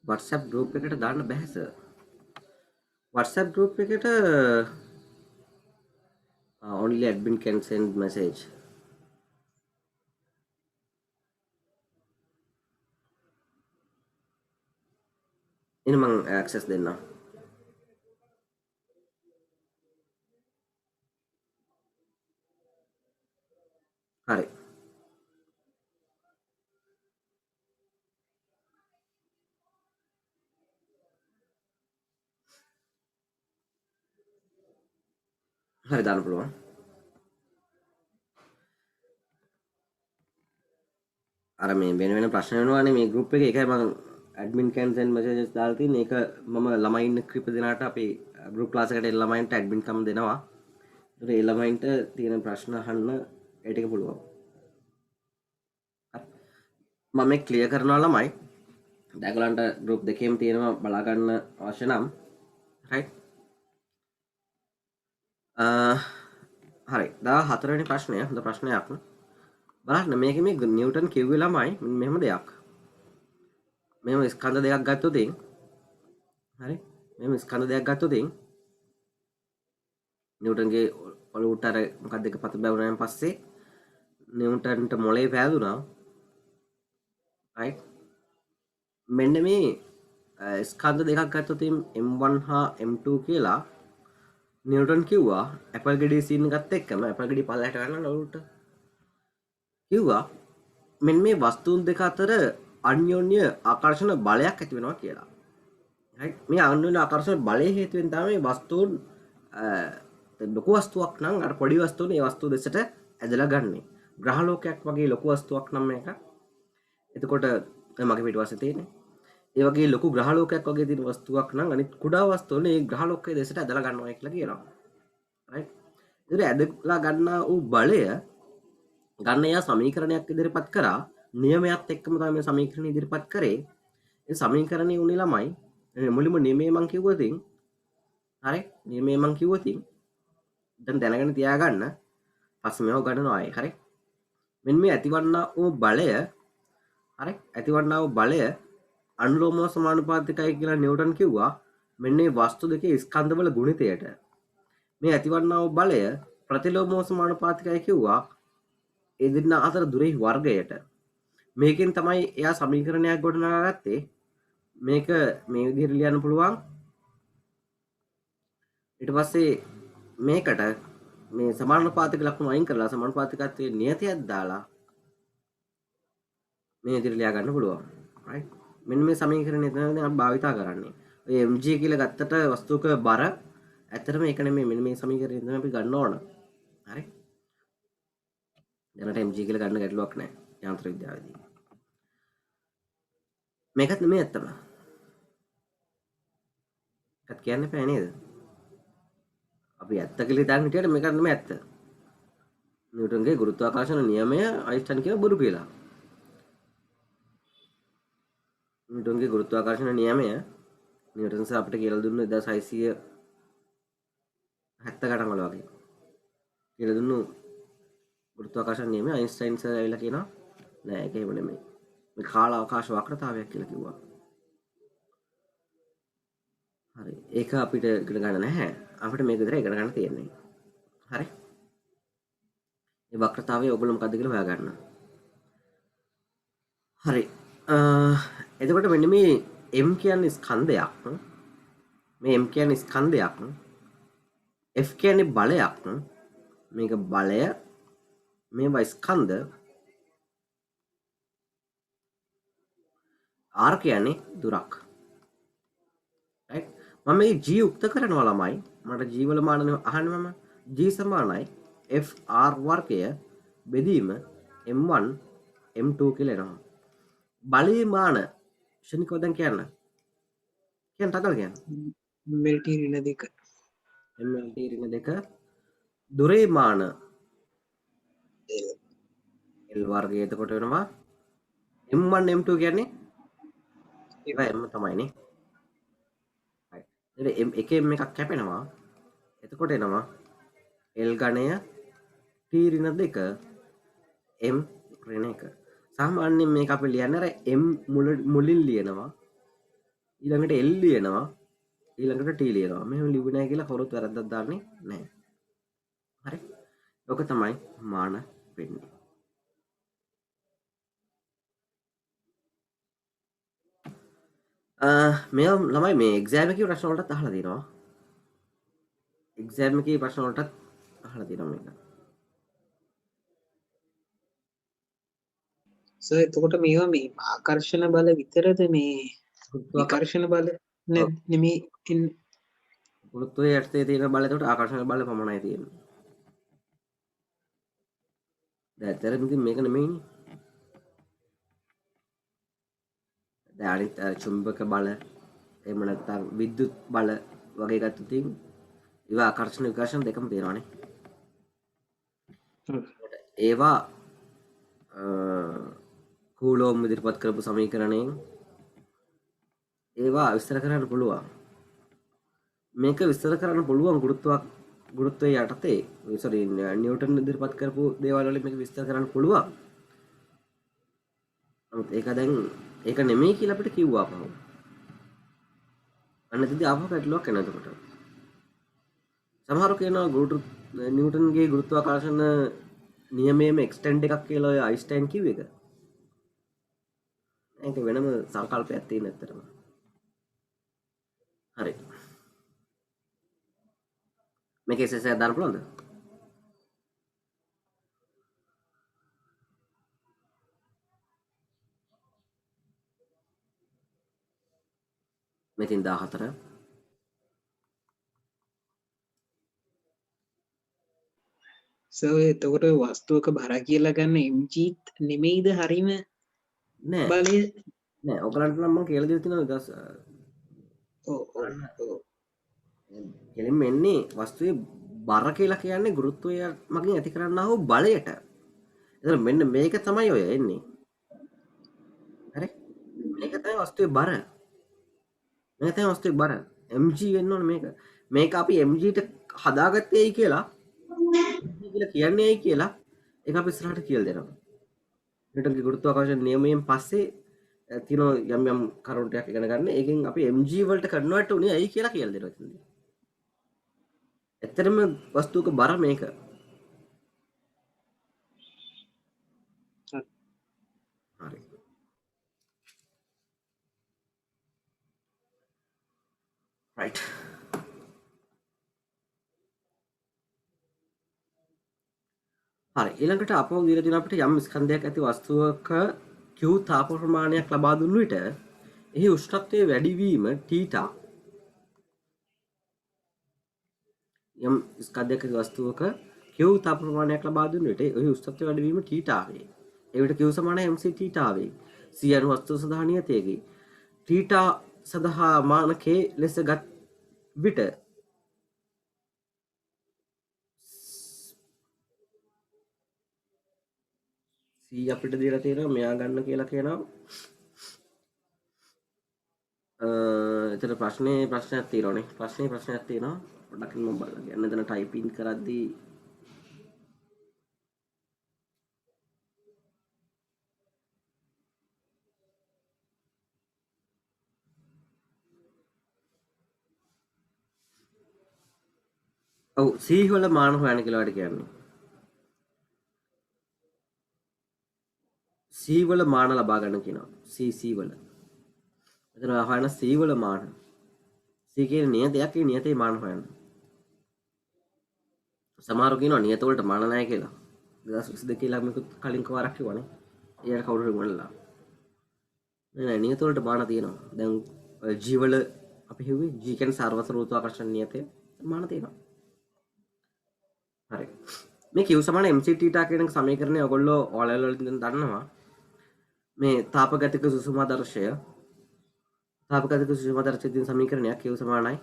WhatsApp group එකට දාන්න බෑ සර්. WhatsApp group එකට only admin can send message. ඉතින් මම access දෙන්නම්. හරි. හරි දාන්න පුළුවන්. අර මේ වෙන ප්‍රශ්න වෙනවානේ මේ group එකේ. ඒකයි මම admin can send messages දාලා තියෙන්නේ. ඒක මම ළමයි ඉන්න කිප දෙනාට අපේ group class එකට එන ළමයින්ට admin කම දෙනවා. ඒතර ඒ ළමයින්ට තියෙන ප්‍රශ්න අහන්න ඒ ටික පුළුවන්. මම මේ ක්ලියර් කරනවා ළමයි. දැන් ඔයගලන්ට group දෙකේම තියෙනවා බලා ගන්න අවශ්‍ය නම්. right? හරි. 14 වෙනි ප්‍රශ්නය හොඳ ප්‍රශ්නයක්. බලන්න මේක මේ නිව්ටන් කිව්වේ ළමයි මෙහෙම දෙයක්. මෙහෙම ස්කන්ධ දෙකක් ගත්තොත් හරි. මෙහෙම ස්කන්ධ දෙකක් ගත්තොත් නිව්ටන්ගේ ඔලුවට අර මොකක්ද එක පත බැවුනන් පස්සේ නිව්ටන්ට මොලේ පෑදුනා right මෙන්න මේ ස්කන්ධ දෙකක් ගත්තොත් M1 හා M2 කියලා නිව්ටන් කිව්වා ඇපල් ගෙඩිය සීන් එකත් එක්කම ඇපල් ගෙඩිය පල්ලයට ගන්න ඔලුවට කිව්වා මෙන්න මේ වස්තුන් දෙක අතර අන්‍යෝන්‍ය ආකර්ෂණ බලයක් ඇති වෙනවා කියලා right මේ අන්‍යෝන්‍ය ආකර්ෂණ බලය හේතුවෙන් තමයි වස්තුන් ලොකු වස්තුවක් නම් අර පොඩි වස්තුනේ ඒ වස්තුව දෙසට ඇදලා ගන්නෙ ග්‍රහලෝකයක් වගේ ලොකු වස්තුවක් නම් මේක එතකොට මගේ පිටුපස්සේ තියෙන්නේ ඒ වගේ ලොකු ග්‍රහලෝකයක් වගේ තියෙන වස්තුවක් නම් අනිත් කුඩා වස්තුවනේ ඒ ග්‍රහලෝකයේ දෙසට ඇදලා ගන්නවා කියලා කියනවා right ඉතින් ඇදලා ගන්නා වූ බලය ගන්න යා සමීකරණයක් ඉදිරිපත් කරා නියමයක් එක්කම තමයි මේ සමීකරණය ඉදිරිපත් කරේ ඒ සමීකරණේ උනේ ළමයි මුලින්ම නියමයේ මං කිව්වොතින් හරි නියමයේ මං කිව්වොතින් දැන් දැනගෙන තියාගන්න පස්සේ මේව ගන්නවා ආයේ හරි මෙන්න මේ ඇතිවන්නා වූ බලය හරි ඇතිවන්නා වූ බලය අනුලෝම සමානුපාතිකයි කියලා නිව්ටන් කිව්වා මෙන්න මේ වස්තු දෙකේ ස්කන්ධවල ගුණිතයට මේ ඇතිවන්නා වූ බලය ප්‍රතිලෝම සමානුපාතිකයි කිව්වා ඒ දෙන්න අතර දුරෙහි වර්ගයට මේකෙන් තමයි එයා සමීකරණයක් ගොඩනගා ගත්තේ මේක මේ විදිහට ලියන්න පුළුවන් ඊට පස්සේ මේකට මේ සමානුපාතික ලක්ෂණ අයින් කරලා සමානුපාතිකත්වයේ නියතයක් දාලා මේ විදිහට ලියා ගන්න පුළුවන් right මෙන්න මේ සමීකරණය තමයි අපි භාවිතා කරන්නේ ඔය mg කියලා ගත්තට වස්තුක බර ඇත්තටම ඒක නෙමෙයි මෙන්න මේ සමීකරණය තමයි අපි ගන්න ඕන හරි දැනට mg කියලා ගන්න ගැටලුවක් නැහැ යාන්ත්‍ර විද්‍යාවේදී මේකත් නෙමෙයි ඇත්තම ඒකත් කියන්න බෑ නේද අපි ඇත්ත කියලා හිතන් හිටියට මේක නෙමෙයි ඇත්ත නිව්ටන්ගේ ගුරුත්වාකර්ෂණ නියමය අයින්ස්ටයින් කියන බොරු කියලා නිව්ටන්ගේ ගුරුත්වාකර්ෂණ නියමය නිව්ටන් සර් අපිට කියලා දුන්න 1670 ගණන් වල වගේ කියලා දුන්නු ගුරුත්වාකර්ෂණ නියමය අයින්ස්ටයින් සර් ඇවිල්ලා කියනවා නෑ ඒක එහෙම නෙමෙයි මේ කාල අවකාශ වක්‍රතාවයක් කියලා කිව්වා හරි ඒක අපිට ඉගෙන ගන්න නැහැ අපිට මේක විතර ඉගෙන ගන්න තියෙන්නේ හරි මේ වක්‍රතාවය ඔයගොල්ලෝ මොකද්ද කියලා හොයාගන්න හරි එතකොට මෙන්න මේ m කියන්නේ ස්කන්ධයක් මේ m කියන්නේ ස්කන්ධයක් f කියන්නේ බලයක් මේක බලය මේවා ස්කන්ධ r කියන්නේ දුරක් right මම මේ g උක්ත කරනවා ළමයි මට g වල මාන අහන්නේ මම g සමානයි f r වර්ගය බෙදීම m1 m2 කියලා එනවා බලයේ මාන ශනිකව දැන් කියන්න තකල කියන්න මෙල්ටි ඍණ දෙක MLT ඍණ දෙක දුරේ මාන L වර්ගය එතකොට වෙනවා M1 M2 කියන්නේ ඒවා M තමයිනේ right එකෙන් එකක් කැපෙනවා එතකොට එනවා L ඝණය T ඍණ දෙක M ඍණ එක සාමාන්‍යයෙන් මේක අපි ලියන්නේ අර M මුලින් ලියනවා ඊළඟට L ලියනවා ඊළඟට T ලියනවා මෙහෙම ලිව්වේ නැහැ කියලා කවුරුත් වැරද්දක් දාන්නේ නැහැ හරි ඔක තමයි මාන වෙන්නේ මේ ළමයි මේ එක්සෑම් එකේ ප්‍රශ්න වලටත් අහලා තියෙනවා එක්සෑම් එකේ ප්‍රශ්න වලටත් අහලා තියෙනවා මේක සර් එතකොට මේවා මේ ආකර්ෂණ බල විතරද මේ විකර්ෂණ බල නෙමෙයි ගුරුත්වයේ යටතේ තියෙන බල එතකොට ආකර්ෂණ බල පමණයි තියෙන්නේ දැන් ඉතින් මේක නෙමෙයිනේ දැන් අනිත් චුම්බක බල එහෙම නැත්නම් විද්‍යුත් බල වගේ ගත්තොත් ඒවා ආකර්ෂණ විකර්ෂණ දෙකම තියෙනවානේ ඒවා කූලෝම් ඉදිරිපත් කරපු සමීකරණයෙන් ඒවා විස්තර කරන්න පුළුවන් මේක විස්තර කරන්න පුළුවන් ගුරුත්වයේ යටතේ සෝරි නිව්ටන් ඉදිරිපත් කරපු දේවල් වලින් මේක විස්තර කරන්න පුළුවන් නමුත් ඒක දැන් ඒක නෙමෙයි කියලා අපිට කිව්වා අපහු අන්න එතනදී ආපහු පැටලුවක් එනවා එතකොට සමහරව කියනවා නිව්ටන්ගේ ගුරුත්වාකර්ෂණ නියමයේම එක්ස්ටෙන්ඩ් එකක් කියලා ඔය අයින්ස්ටයින් කිව්ව එක. ඒක වෙනම සංකල්පයක් තියෙන ඇත්තටම. හරි. මේකේ සෙසයක් දාන්න පුළුවන්ද? මෙතින් 14 සෝ එතකොට වස්තුවක බර කියලා ගන්න එම්ජීත් නෙමෙයිද හරිම නෑ බලය නෑ ඔයගලන්ට නම් මම කියලා දෙලා තියෙනවා ගස් කෙලින්ම එන්නේ වස්තුවේ බර කියලා කියන්නේ ගුරුත්වය මගින් ඇති කරන්නා වූ බලයට. එතන මෙන්න මේක තමයි ඔය එන්නේ. හරි? මේක තමයි වස්තුවේ බර. මේක තමයි වස්තුවේ බර. mg වෙන්න ඕනේ මේක. මේක අපි mg ට හදාගත්තේ ඇයි කියලා කියලා කියන්නේ ඇයි කියලා ඒක අපි ඉස්සරහට කියලා දෙනවා. නිව්ටන්ගේ ගුරුත්වාකර්ෂණ නියමයෙන් පස්සේ තියෙන යම් යම් කරුණු ටිකක් ඉගෙන ගන්න. ඒකෙන් අපි mg වලට කන්වර්ට් උනේ ඇයි කියලා කියලා දෙනවා ඉතින්. ඇත්තටම වස්තුවක බර මේක. හරි. right. හරි ඊළඟට අපව දීලා තියෙන අපිට යම් ස්කන්ධයක් ඇති වස්තුවක q තාප ප්‍රමාණයක් ලබා දුන්නු විට එහි උෂ්ණත්වයේ වැඩිවීම θ යම් ස්කන්ධයක් ඇති වස්තුවක q තාප ප්‍රමාණයක් ලබා දුන්නු විට එහි උෂ්ණත්වයේ වැඩිවීම θ වේ. ඒ විට q සමානයි mc θ වේ. c අනු වස්තුව සඳහා නියතයේදී θ සඳහා මාන k ලෙස ගත් විට C අපිට දීලා තියෙනවා මෙයා ගන්න කියලා කියනවා. එතන ප්‍රශ්නයක් තියෙනවානේ. ප්‍රශ්නයක් තියෙනවා. පොඩ්ඩක් මම බලලා කියන්න. එතන ටයිපින් කරද්දී ඔව් C වල මාන හොයන්න කියලා වැඩ කියන්නේ. C වල මාන ලබා ගන්න කියනවා. C වල. එතන හොයන C වල මාන. C කියන්නේ නියතයක් ඒ නියතේ මාන හොයන්න. සමහරව කියනවා නියත වලට මාන නැහැ කියලා. 2022 කියලා මේක කලින් කවරක් කිව්වනේ. ඒකට කවුරු හරි මොනලා. නෑ නියත වලට මාන තියෙනවා. දැන් G වල අපි හිව්වේ G කියන්නේ සර්වතර ගුරුත්වාකර්ෂණ නියතය. මාන තියෙනවා. හරි. මේ Q සමාන mc θ කියන සමීකරණය ඔයගොල්ලෝ O level වලින් දන්නවා. මේ තාපගතික සුසුම ආදර්ශය තාපගතික සුසුම ආදර්ශය තියෙන සමීකරණයක් Q සමානයි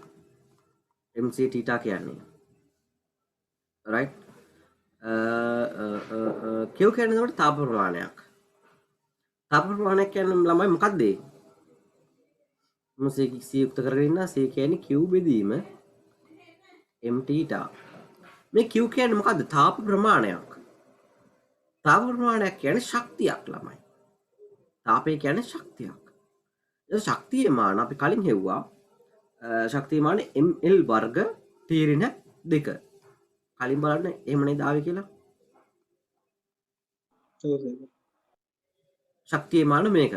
mc θ කියන්නේ. right Q කියන්නේ උඩ තාප ප්‍රමාණයක්. තාප ප්‍රමාණයක් කියන්නේ ළමයි මොකක්ද ඒ? මම C යුක්ත කරගෙන ඉන්නා. C කියන්නේ Q බෙදීම m θ. මේ Q කියන්නේ මොකද්ද? තාප ප්‍රමාණයක්. තාප ප්‍රමාණයක් කියන්නේ ශක්තියක් ළමයි. තාපය කියන්නේ ශක්තියක්. ඒ ශක්තියේ මාන අපි කලින් හෙව්වා. ශක්තියේ මාන ml වර්ග තීරණ 2. කලින් බලන්න එහෙම නේද ආවේ කියලා. ශක්තියේ මාන මේක.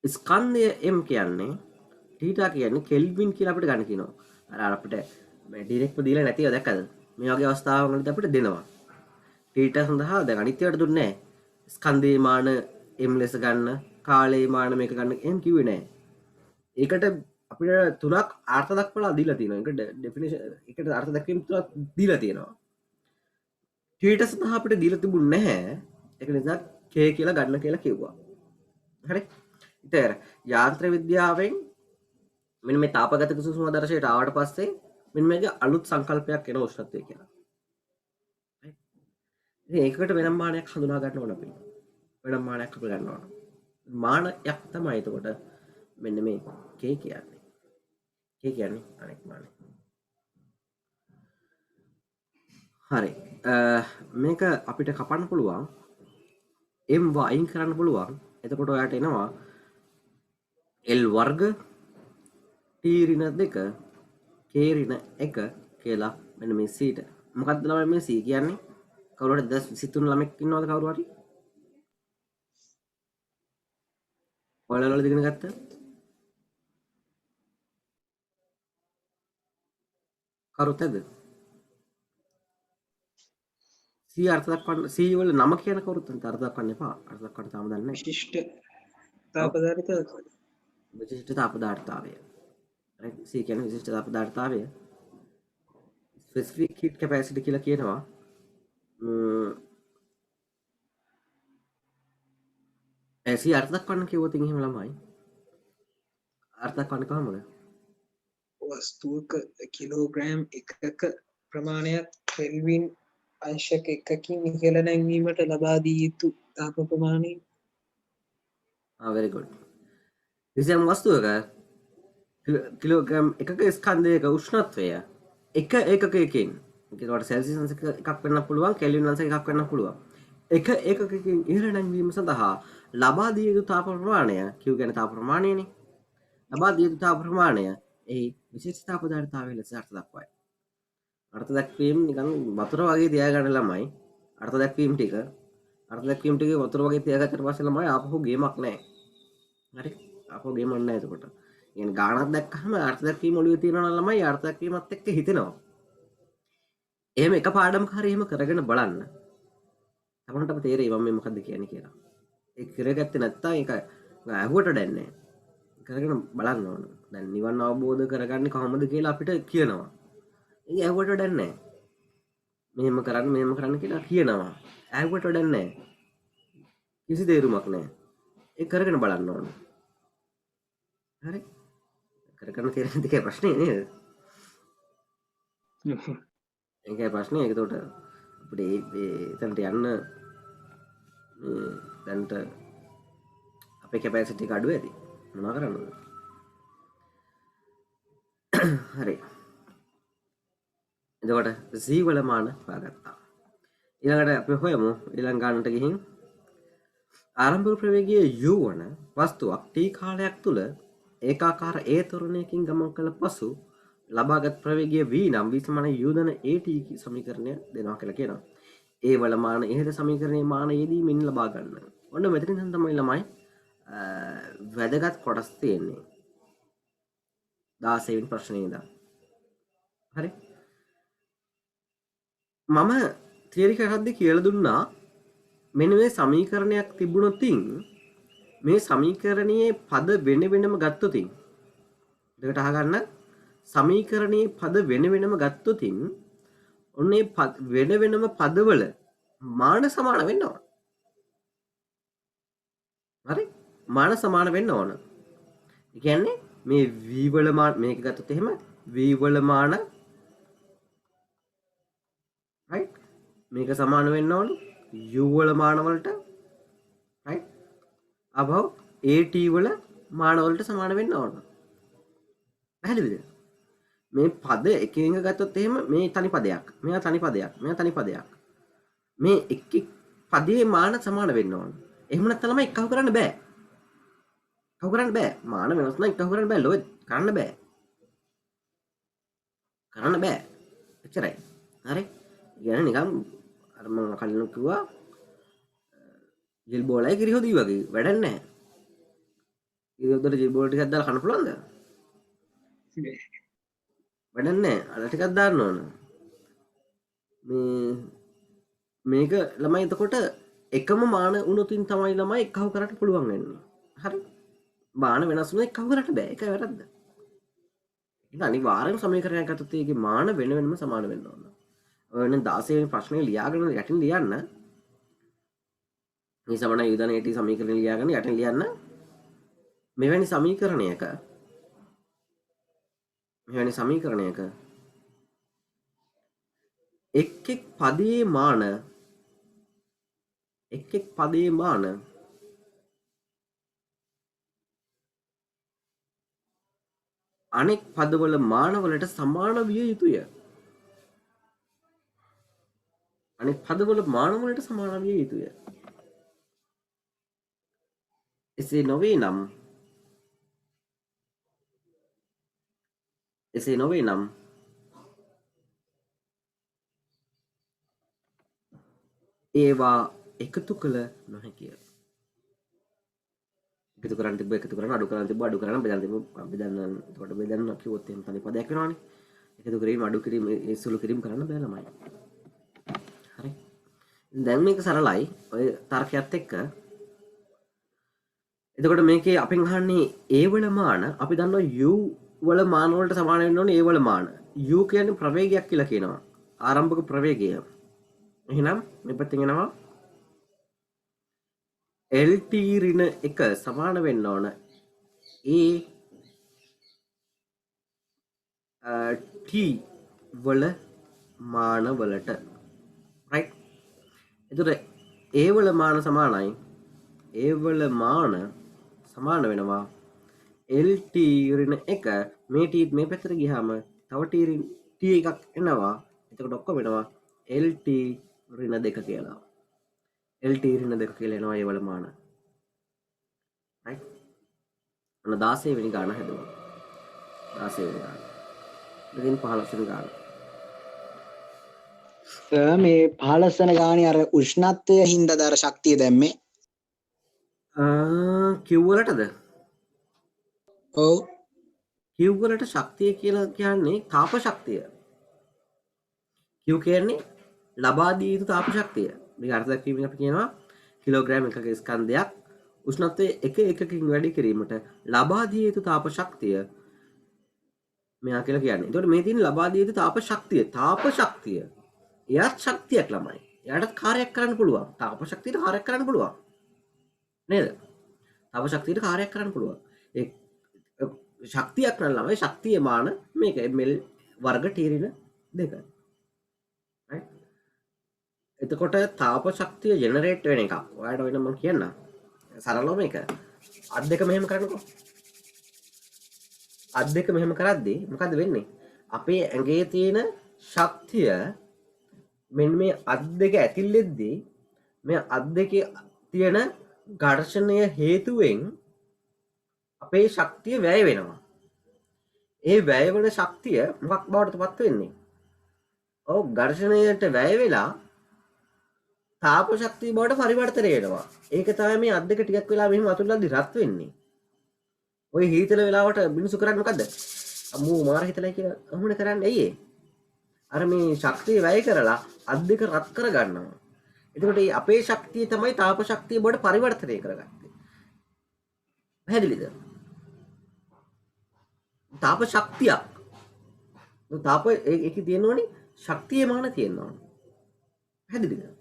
ස්කන්ධය m කියන්නේ θ කියන්නේ කෙල්වින් කියලා අපිට ගන්න කියනවා. අර අපිට මේ ඩිරෙක්ට්ව දීලා නැතිව දැක්කද? මේ වගේ අවස්ථාවකදී අපිට දෙනවා. θ සඳහා දැන් අනිත්‍යයට දුන්නේ නැහැ. ස්කන්ධයේ මාන m ලෙස ගන්න, කාලයේ මාන මේක ගන්න එහෙම කිව්වේ නැහැ. ඒකට අපිට තුනක් අර්ථ දක්වලා දීලා තියෙනවා. ඒකට ඩෙෆිනිෂන් ඒකට අර්ථ දක්වීම් තුනක් දීලා තියෙනවා. θ සඳහා අපිට දීලා තිබුණ නැහැ. ඒක නිසා k කියලා ගන්න කියලා කිව්වා. හරි? ඉතින් යාන්ත්‍ර විද්‍යාවෙන් මෙන්න මේ තාපගතික සුසුම ආදර්ශයට ආවට පස්සේ මෙන්න මේකේ අලුත් සංකල්පයක් එන උෂ්ණත්වය කියලා. right ඉතින් ඒකට වෙනම මානයක් හඳුනා ගන්න ඕන අපි. වෙනම මානයක් අපි ගන්න ඕන. මානයක් තමයි එතකොට මෙන්න මේ k කියන්නේ. k කියන්නේ අනෙක් මානය. හරි. මේක අපිට කපන්න පුළුවන්. m වයින් කරන්න පුළුවන්. එතකොට ඔයාට එනවා L වර්ග T ඍණ 2 K ඍණ 1 කියලා මෙන්න මේ C ට. මොකක්ද ළමයි මේ C කියන්නේ? කවුරුහරි 2023 ළමෙක් ඉන්නවද කවුරු හරි? ඔයාලා වල ඉගෙන ගත්තා? කවුරුත් නැද්ද? C අර්ථ දක්වන්න C වල නම කියන කවුරුත් නැද්ද? අර්ථ දක්වන්න එපා. අර්ථ දක්වන්න තාම දන්නේ නැහැ. විශිෂ්ට තාපදාරිත විශිෂ්ටතා පදාර්ථතාවය. right? C කියන්නේ විශිෂ්ටතා පදාර්ථතාවය. ස්පෙસિෆික් හීට් කැපැසිටි කියලා කියනවා. C අර්ථ දක්වන්න කිව්වොත් එහෙම ළමයි. අර්ථ දක්වන්න කොහමද? වස්තුවක කිලෝග්‍රෑම් එකක ප්‍රමාණයක් කෙල්වින් අංශක එකකින් ඉහළ නැංවීමට ලබා දී යුතු තාප ප්‍රමාණය. very good. කිසියම් වස්තුවක කිලෝග්‍රෑම් එකක ස්කන්ධයක උෂ්ණත්වය එක ඒකකයකින් ඒකට සෙල්සියස් අංශක එකක් වෙන්න පුළුවන්, කෙල්වින් අංශක එකක් වෙන්න පුළුවන්. එක ඒකකයකින් ඉහළ නැංවීම සඳහා ලබා දිය යුතු තාප ප්‍රමාණය Q කියන්නේ තාප ප්‍රමාණයනේ. ලබා දිය යුතු තාප ප්‍රමාණය එහි විශිෂ්ටතා පදාර්ථතාවය ලෙස අර්ථ දක්වයි. අර්ථ දැක්වීම නිකන් වතුර වගේ තියාගන්න ළමයි. අර්ථ දැක්වීම ටික වතුර වගේ තියාගත්තට පස්සේ ළමයි ආපහු ගේමක් නැහැ. හරි? ආපහු ගේමක් නැහැ එතකොට. يعني ගානක් දැක්කහම අර්ථ දැක්වීම ඔළුවේ තියෙනවා නම් ළමයි අර්ථ දැක්වීමත් එක්ක හිතෙනවා. එහෙම එක පාඩමක හරි එහෙම කරගෙන බලන්න. තමන්ට අප තේරෙයි මම මේ මොකද්ද කියන්නේ කියලා. ඒක කරගත්තේ නැත්නම් ඒක ඇහුවට දැන්නේ නැහැ. කරගෙන බලන්න ඕන. දැන් නිවන් අවබෝධ කරගන්නේ කොහොමද කියලා අපිට කියනවා. ඒක ඇහුවට දැන්නේ නැහැ. මෙහෙම කරන්න කියලා කියනවා. ඇහුවට දැන්නේ නැහැ. කිසි තේරුමක් නැහැ. ඒක කරගෙන බලන්න ඕන. හරි? කරගන්න තේරෙන දෙකේ ප්‍රශ්නේ නේද? ඒකයි ප්‍රශ්නේ. ඒක උඩ අපිට එතනට යන්න දැන්ට අපේ කැපැසිටි එක අඩු ඇති. මොනවා කරන්නද? හරි. එතකොට C වල මාන හොයාගත්තා. ඊළඟට අපි හොයමු ඊළඟ ගන්නට ගිහින් ආරම්භක ප්‍රවේගයේ u වන වස්තුවක් t කාලයක් තුල ඒකාකාර a ත්වරණයකින් ගමන් කළ පසු ලබාගත් ප්‍රවේගය v නම් v සමාන u ධන at සමීකරණය දෙනවා කියලා කියනවා. ඒ වල මාන ඉහත සමීකරණයේ මාන යෙදීමින් ලබා ගන්න. ඔන්න මෙතනින් තමයි ළමයි වැදගත් කොටස් තියෙන්නේ. 16 වෙනි ප්‍රශ්නේ ඉඳන්. හරි? මම තියරි කරද්දී කියලා දුන්නා මෙන්න මේ සමීකරණයක් තිබුණොතින් මේ සමීකරණයේ පද වෙන වෙනම ගත්තොතින් දෙකට අහගන්න සමීකරණයේ පද වෙන වෙනම ගත්තොතින් ඔන්නේ වෙන වෙනම පදවල මාන සමාන වෙන්න ඕන. හරි? මාන සමාන වෙන්න ඕන. ඒ කියන්නේ මේ v වල මාන මේක ගත්තොත් එහෙම v වල මාන right මේක සමාන වෙන්න ඕන u වල මාන වලට right above at වල මාන වලට සමාන වෙන්න ඕන. පැහැදිලිද? මේ පද එකින් එක ගත්තොත් එහෙම මේ තනි පදයක්, මෙයා තනි පදයක්, මෙයා තනි පදයක්. මේ එක් එක් පදයේ මාන සමාන වෙන්න ඕන. එහෙම නැත්නම් ළමයි එකව කරන්න බෑ. එකව කරන්න බෑ. මාන වෙනස් නම් එකව කරන්න බෑ. ලොයි කරන්න බෑ. කරන්න බෑ. එච්චරයි. හරි? කියන්නේ නිකන් අර මම කලින් කිව්වා ජෙල් බෝලයි කිරිහොදි වගේ වැඩක් නැහැ. ඉතින් ජෙල් බෝල ටිකක් දාලා කන්න පුළුවන්ද? වැඩක් නැහැ. අර ටිකක් දාන්න ඕන. මේක ළමයි එතකොට එකම මාන වුණොතින් තමයි ළමයි එකව කරන්න පුළුවන් වෙන්නේ. හරි? මාන වෙනස් වුණොත් එකව කරන්න බෑ. ඒකයි වැරද්ද. ඒක අනිවාර්යයෙන්ම සමීකරණයක් ගත්තොත් ඒකේ මාන වෙන වෙනම සමාන වෙන්න ඕන. ඔය වෙන 16 වෙනි ප්‍රශ්නේ ලියාගෙන යටින් ලියන්න. මේ සමාන යොදන AT සමීකරණය ලියාගෙන යටින් ලියන්න. මෙවැනි සමීකරණයක එක් එක් පදයේ මාන අනෙක් පදවල මානවලට සමාන විය යුතුය. අනෙක් පදවල මානවලට සමාන විය යුතුය. එසේ නොවේ නම් ඒවා එකතු කළ නොහැකිය. එකතු කරන්න තිබ්බ එකතු කරන්න අඩු කරන්න තිබ්බ අඩු කරන්න බෙදන්න තිබ්බ බෙදන්න එතකොට බෙදන්න කිව්වොත් එහෙම තනි පදයක් වෙනවනේ. එකතු කිරීම අඩු කිරීම ඒ සුළු කිරීම කරන්න බෑ ළමයි. හරි. දැන් මේක සරලයි ඔය තර්කයත් එක්ක. එතකොට මේකේ අපෙන් අහන්නේ a වල මාන අපි දන්නවා u වල මාන වලට සමාන වෙන්න ඕනේ a වල මාන. u කියන්නේ ප්‍රවේගයක් කියලා කියනවා. ආරම්භක ප්‍රවේගය. එහෙනම් මේ පැත්තෙන් එනවා LT ඍණ 1 සමාන වෙන්න ඕන T වල මාන වලට. right. එතකොට A වල මාන සමානයි A වල මාන සමාන වෙනවා LT ඍණ 1 මේ T මේ පැත්තට ගියාම තව T එකක් එනවා. එතකොට ඔක්කොම වෙනවා LT ඍණ 2 කියලා. LT ඍණ 2 කියලා එනවා A වල මාන. right. අන්න 16 වෙනි ගාන හැදුවා. 16 වෙනි ගාන. ඉතින් 15 වෙනි ගාන. මේ 15 වෙනි ගානේ අර උෂ්ණත්වය හින්දාද අර ශක්තිය දැම්මේ? Q වලටද? ඔව් Q වලට ශක්තිය කියලා කියන්නේ තාප ශක්තිය. Q කියන්නේ ලබා දිය යුතු තාප ශක්තිය. මේක අර්ථ දක්වීමෙන් අපි කියනවා කිලෝග්‍රෑම් එකක ස්කන්ධයක් උෂ්ණත්වය 1 එකකින් වැඩි කිරීමට ලබා දිය යුතු තාප ශක්තිය මෙයා කියලා කියන්නේ. එතකොට මේ තියෙන ලබා දිය යුතු තාප ශක්තිය. එයාත් ශක්තියක් ළමයි. එයාටත් කාර්යයක් කරන්න පුළුවන්. තාප ශක්තියට කාර්යයක් කරන්න පුළුවන්. නේද? තාප ශක්තියට කාර්යයක් කරන්න පුළුවන්. ඒ ශක්තියක් නම් ළමයි ශක්තිය මාන මේක ml වර්ග t ඍණ 2. right. එතකොට තාප ශක්තිය ජෙනරේට් වෙන එකක්. ඔයාලට වෙන මම කියන්න. සරලව මේක. අත් දෙක මෙහෙම කරනකො. අත් දෙක මෙහෙම කරද්දී මොකද වෙන්නේ? අපේ ඇඟේ තියෙන ශක්තිය මෙන්න මේ අත් දෙක ඇතිල්ලෙද්දී මේ අත් දෙකේ තියෙන ඝර්ෂණය හේතුවෙන් අපේ ශක්තිය වැය වෙනවා. ඒ වැය වෙන ශක්තිය මොකක් බවටද පත් වෙන්නේ? ඔව් ඝර්ෂණයට වැය වෙලා තාප ශක්තිය බවට පරිවර්තනය වෙනවා. ඒක තමයි මේ අත් දෙක ටිකක් වෙලා මෙහෙම අතුල්ලද්දි රත් වෙන්නේ. ඔය හීතල වෙලාවට මිනිස්සු කරන්නේ මොකද්ද? අම්මෝ මාර හිතලයි කියලා අහුණ කරන්නේ ඇයි ඒ? අර මේ ශක්තිය වැය කරලා අත් දෙක රත් කර ගන්නවා. එතකොට මේ අපේ ශක්තිය තමයි තාප ශක්තිය බවට පරිවර්තනය කරගත්තේ. පැහැදිලිද? තාප ශක්තියක්. තාප ඒකේ තියෙනවනේ ශක්තිය මාන තියෙනවා. පැහැදිලිද?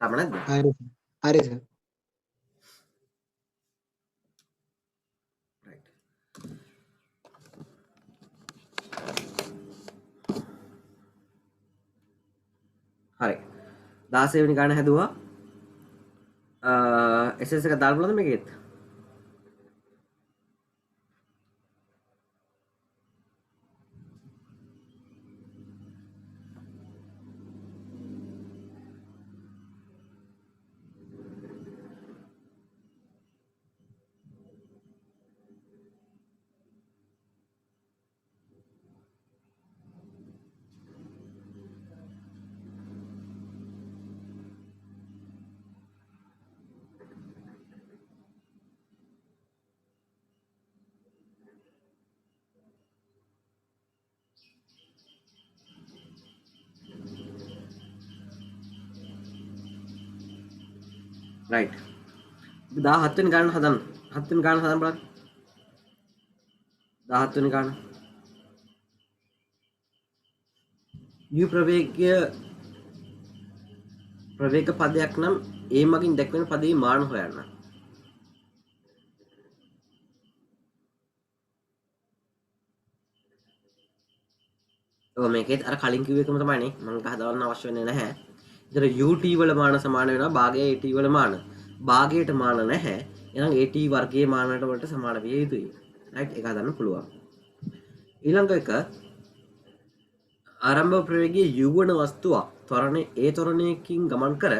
තම නැද්ද? හරි. හරි සර්. right. හරි. 16 වෙනි ගාන හැදුවා. SS එක දාලා බලන්න මේකෙත්. right. 17 වෙනි ගාන හදන්න. 7 වෙනි ගාන හදන්න බලන්න. 17 වෙනි ගාන. u ප්‍රවේග පදයක් නම් a මගින් දැක්වෙන පදේ මාන හොයන්න. ඔව් මේකෙත් අර කලින් කිව්ව එකම තමයිනේ. මම හදාගන්න අවශ්‍ය වෙන්නේ නැහැ. ඉතින් ut වල මාන සමාන වෙනවා භාගය at වල මාන. භාගයට මාන නැහැ. එහෙනම් at වර්ගයේ මානට වලට සමාන විය යුතුයි. right ඒක හදන්න පුළුවන්. ඊළඟ එක ආරම්භ ප්‍රවේගයේ u වන වස්තුවක් ත්වරණයකින් ගමන් කර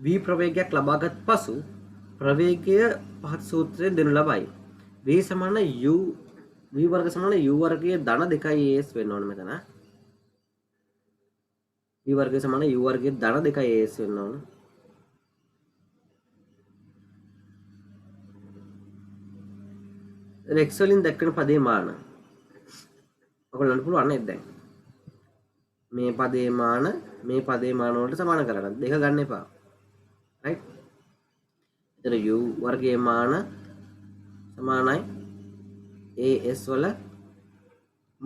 v ප්‍රවේගයක් ලබාගත් පසු ප්‍රවේගය පහත් සූත්‍රයෙන් දෙනු ලබයි. v සමාන u v වර්ග සමාන u වර්ගයේ ධන 2as වෙන්න ඕන මෙතන. v වර්ගය සමාන u වර්ගයේ ධන 2 as වෙන්න ඕන. x වලින් දක්වන පදේ මාන ඔයගොල්ලන්ට පුළුවන් නේද දැන් මේ පදේ මාන වලට සමාන කරගන්න. දෙක ගන්න එපා. right? එතන u වර්ගයේ මාන සමානයි as වල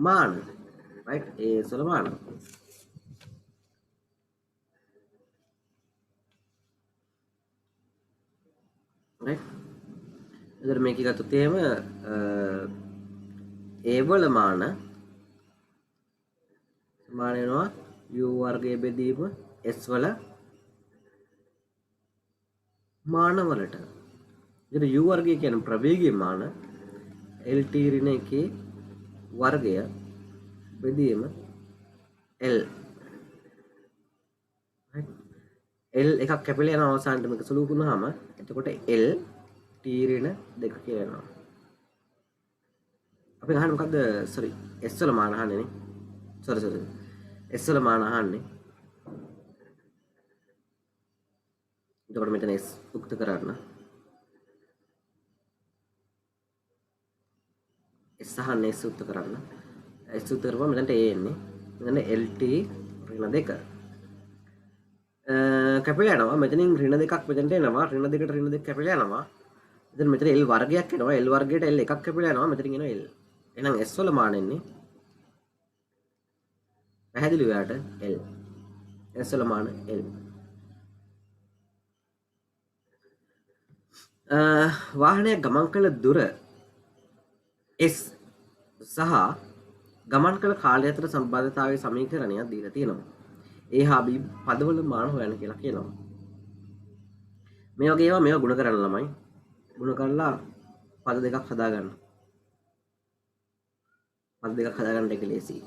මාන. right? as වල මාන. right? එතන මේක ගත්තොත් එහෙම a වල මාන සමාන වෙනවා u වර්ගයේ බෙදීම s වල මාන වලට. ඉතින් u වර්ගය කියන්නේ ප්‍රවේගයේ මාන lt ඍණ 1 වර්ගය බෙදීම l. l එකක් කැපිලා යන අවසානට මේක සුළු වුණාම එතකොට l t ඍණ 2 කියලා එනවා. අපි අහන්නේ මොකද්ද? sorry s වල මාන අහන්නේ නේ. sorry s වල මාන අහන්නේ. එතකොට මෙතන s උක්ත කරන්න. s අහන්නේ s උක්ත කරන්න. s උක්ත කරපුවම මෙතනට a එන්නේ. මෙතන lt ඍණ 2. කැපිලා යනවා. මෙතනින් ඍණ 2ක් මෙතනට එනවා. ඍණ 2ට ඍණ 2 කැපිලා යනවා. එතන මෙතන l වර්ගයක් එනවා. l වර්ගයට l එකක් කැපිලා යනවා. මෙතනින් එනවා l. එහෙනම් s වල මාන එන්නේ පැහැදිලි ඔයාට l. s වල මාන l. වාහනයක් ගමන් කළ දුර s සහ ගමන් කළ කාලය අතර සම්බන්ධතාවයේ සමීකරණයක් දීලා තියෙනවා. a හා b පදවල මාන හොයන්න කියලා කියනවා. මේ වගේ ඒවා මේවා ගුණ කරන්න ළමයි. ගුණ කරලා පද දෙකක් හදාගන්න. පද දෙකක් හදාගන්න එක ලේසියි.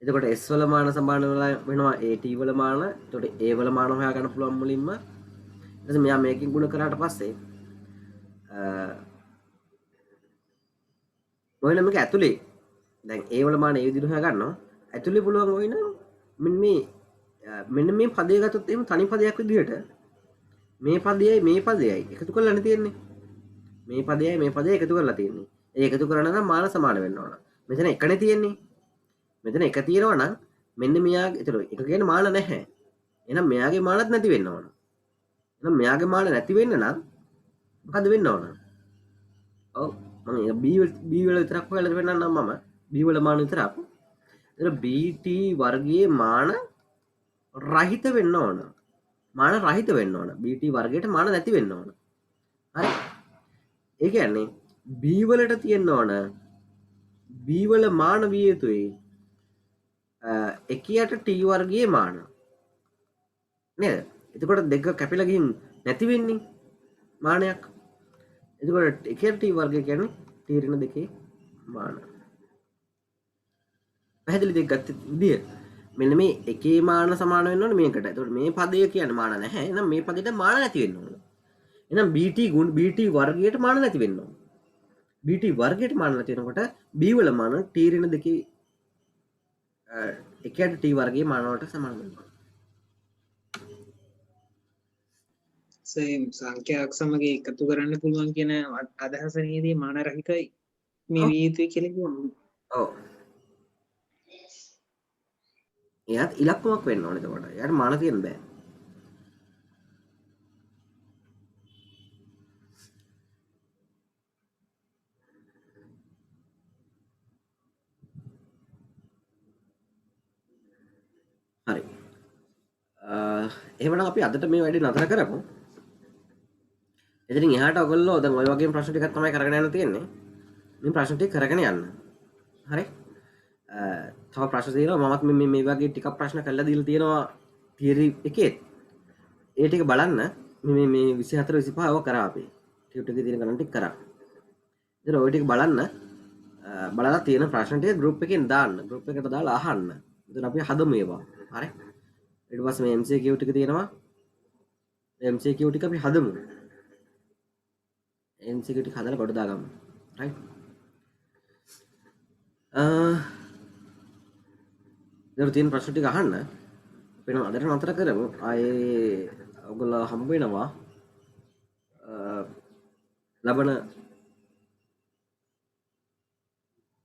එතකොට s වල මාන සමාන වෙනවා at වල මාන. එතකොට a වල මාන හොයාගන්න පුළුවන් මුලින්ම. ඊට පස්සේ මෙයා මේකෙන් ගුණ කරාට පස්සේ ඔයන මේක ඇතුලේ දැන් a වල මාන ඒ විදිහට හොයාගන්නවා. ඇතුලේ පුළුවන් ඔයන මෙන්න මේ පදය ගත්තොත් එහෙම තනි පදයක් විදිහට මේ පදයයි එකතු කරලානේ තියෙන්නේ. මේ පදයයි එකතු කරලා තියෙන්නේ. ඒ එකතු කරන නම් මාන සමාන වෙන්න ඕන. මෙතන එකනේ තියෙන්නේ. මෙතන එක තියෙනවා නම් මෙන්න මෙයාගේ ඒතර එක කියන්නේ මාන නැහැ. එහෙනම් මෙයාගේ මානත් නැති වෙන්න ඕන. එහෙනම් මෙයාගේ මාන නැති වෙන්න නම් මොකද වෙන්න ඕන? ඔව් මම b වල විතරක් හොයලා දෙන්නම් මම b වල මාන විතරක්. ඒතර bt වර්ගයේ මාන රහිත වෙන්න ඕන. මාන රහිත වෙන්න ඕන. bt වර්ගයට මාන නැති වෙන්න ඕන. හරි. ඒ කියන්නේ b වලට තියෙන්න ඕන b වල මාන විය යුතුයි එකියට t වර්ගයේ මාන. නේද? එතකොට දෙක කැපිලා ගිහින් නැති වෙන්නේ මානයක්. එතකොට එකියට t වර්ගය කියන්නේ t ඍණ 2 මාන. පැහැදිලිද ගත්ත විදිය? මෙන්න මේ එකේ මාන සමාන වෙන්න ඕනේ මේකට. එතකොට මේ පදය කියන්නේ මාන නැහැ. එහෙනම් මේ පදයට මාන නැති වෙන්න ඕන. එහෙනම් bt වර්ගයට මාන නැති වෙන්න ඕන. bt වර්ගයට මාන නැති වෙනකොට b වල මාන t ඍණ 2 එකට t වර්ගයේ මාන වලට සමාන වෙනවා. සංඛ්‍යාවක් සමග එකතු කරන්න පුළුවන් කියන අදහස නේද මාන රහිතයි මේ විය යුතුයි කියලා කියන්නේ. ඔව්. එයාත් ඉලක්කමක් වෙන්න ඕනේ එතකොට. එයාට මාන තියන්න බෑ. හරි. එහෙමනම් අපි අදට මේ වැඩේ නතර කරමු. ඉතින් එහාට ඔයගොල්ලෝ දැන් ඔය වගේම ප්‍රශ්න ටිකක් තමයි කරගෙන යන්න තියෙන්නේ. මේ ප්‍රශ්න ටික කරගෙන යන්න. හරි. තව ප්‍රශ්න තියෙනවා මමත් මේ වගේ ටිකක් ප්‍රශ්න කරලා දීලා තියෙනවා තියරි එකේ. ඒ ටික බලන්න මේ 24 25 ඔය කරා අපි. ටියුට් එකේ තියෙන ගණන් ටික කරා. ඉතින් ඔය ටික බලන්න බලලා තියෙන ප්‍රශ්න ටික ගෲප් එකෙන් දාන්න. ගෲප් එකට දාලා අහන්න. ඉතින් අපි හදමු ඒවා. හරි. ඊට පස්සේ මේ MCQ ටික තියෙනවා. MCQ ටික අපි හදමු. MCQ ටික හදලා කොට දාගමු. right. දර තියෙන ප්‍රශ්න ටික අහන්න. වෙන අදට නතර කරමු ආයේ ඔයගොල්ලෝ හම්බ වෙනවා ලබන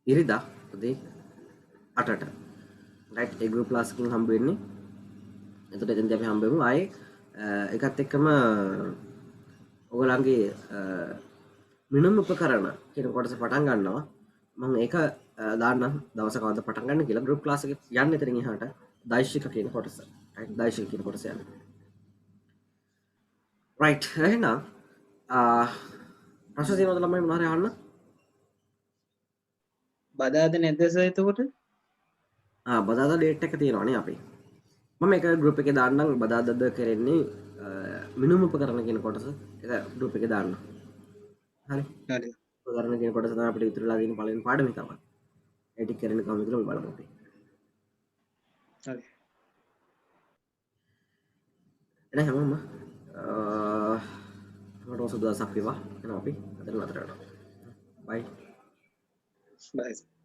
ඉරිදා උදේ 8ට රයිට් ඒ ගෲප් ක්ලාස් එකකින් හම්බ වෙන්නේ එතකොට එතෙන්දී අපි හම්බ වෙමු ආයේ ඒකත් එක්කම ඔයගොල්ලන්ගේ මිනුම් උපකරණ කියන කොටස පටන් ගන්නවා මම ඒක දාන්නම් දවසක කවද පටන් ගන්න කියලා ගෲප් ක්ලාස් එක යන්න එතනින් එහාට දෛශික කියන කොටස රයිට් දෛශික කියන කොටස යන්න රයිට් එහෙනම් ප්‍රශ්න තියෙනවද ළමයි මොනවා හරි අහන්න බදාද නැද්ද සර් එතකොට බදාදා ඩේට් එක තියෙනවානේ අපි මම ඒක ගෲප් එකේ දාන්නම් බදාදද කරන්නේ මිනුම් උපකරණ කියන කොටස ඒක ගෲප් එකේ දාන්න හරි හරි උපකරණ කියන කොටස තමයි අපිට ඉතුරුලා තියෙන පළවෙනි පාඩම තමයි ඒ ටික කරන්න කවුද කියලා අපි බලමු අපි හරි එන හැමෝම මට සුදුසුක් වේවා එනවා අපි අතන නතර වෙනවා බයි බයි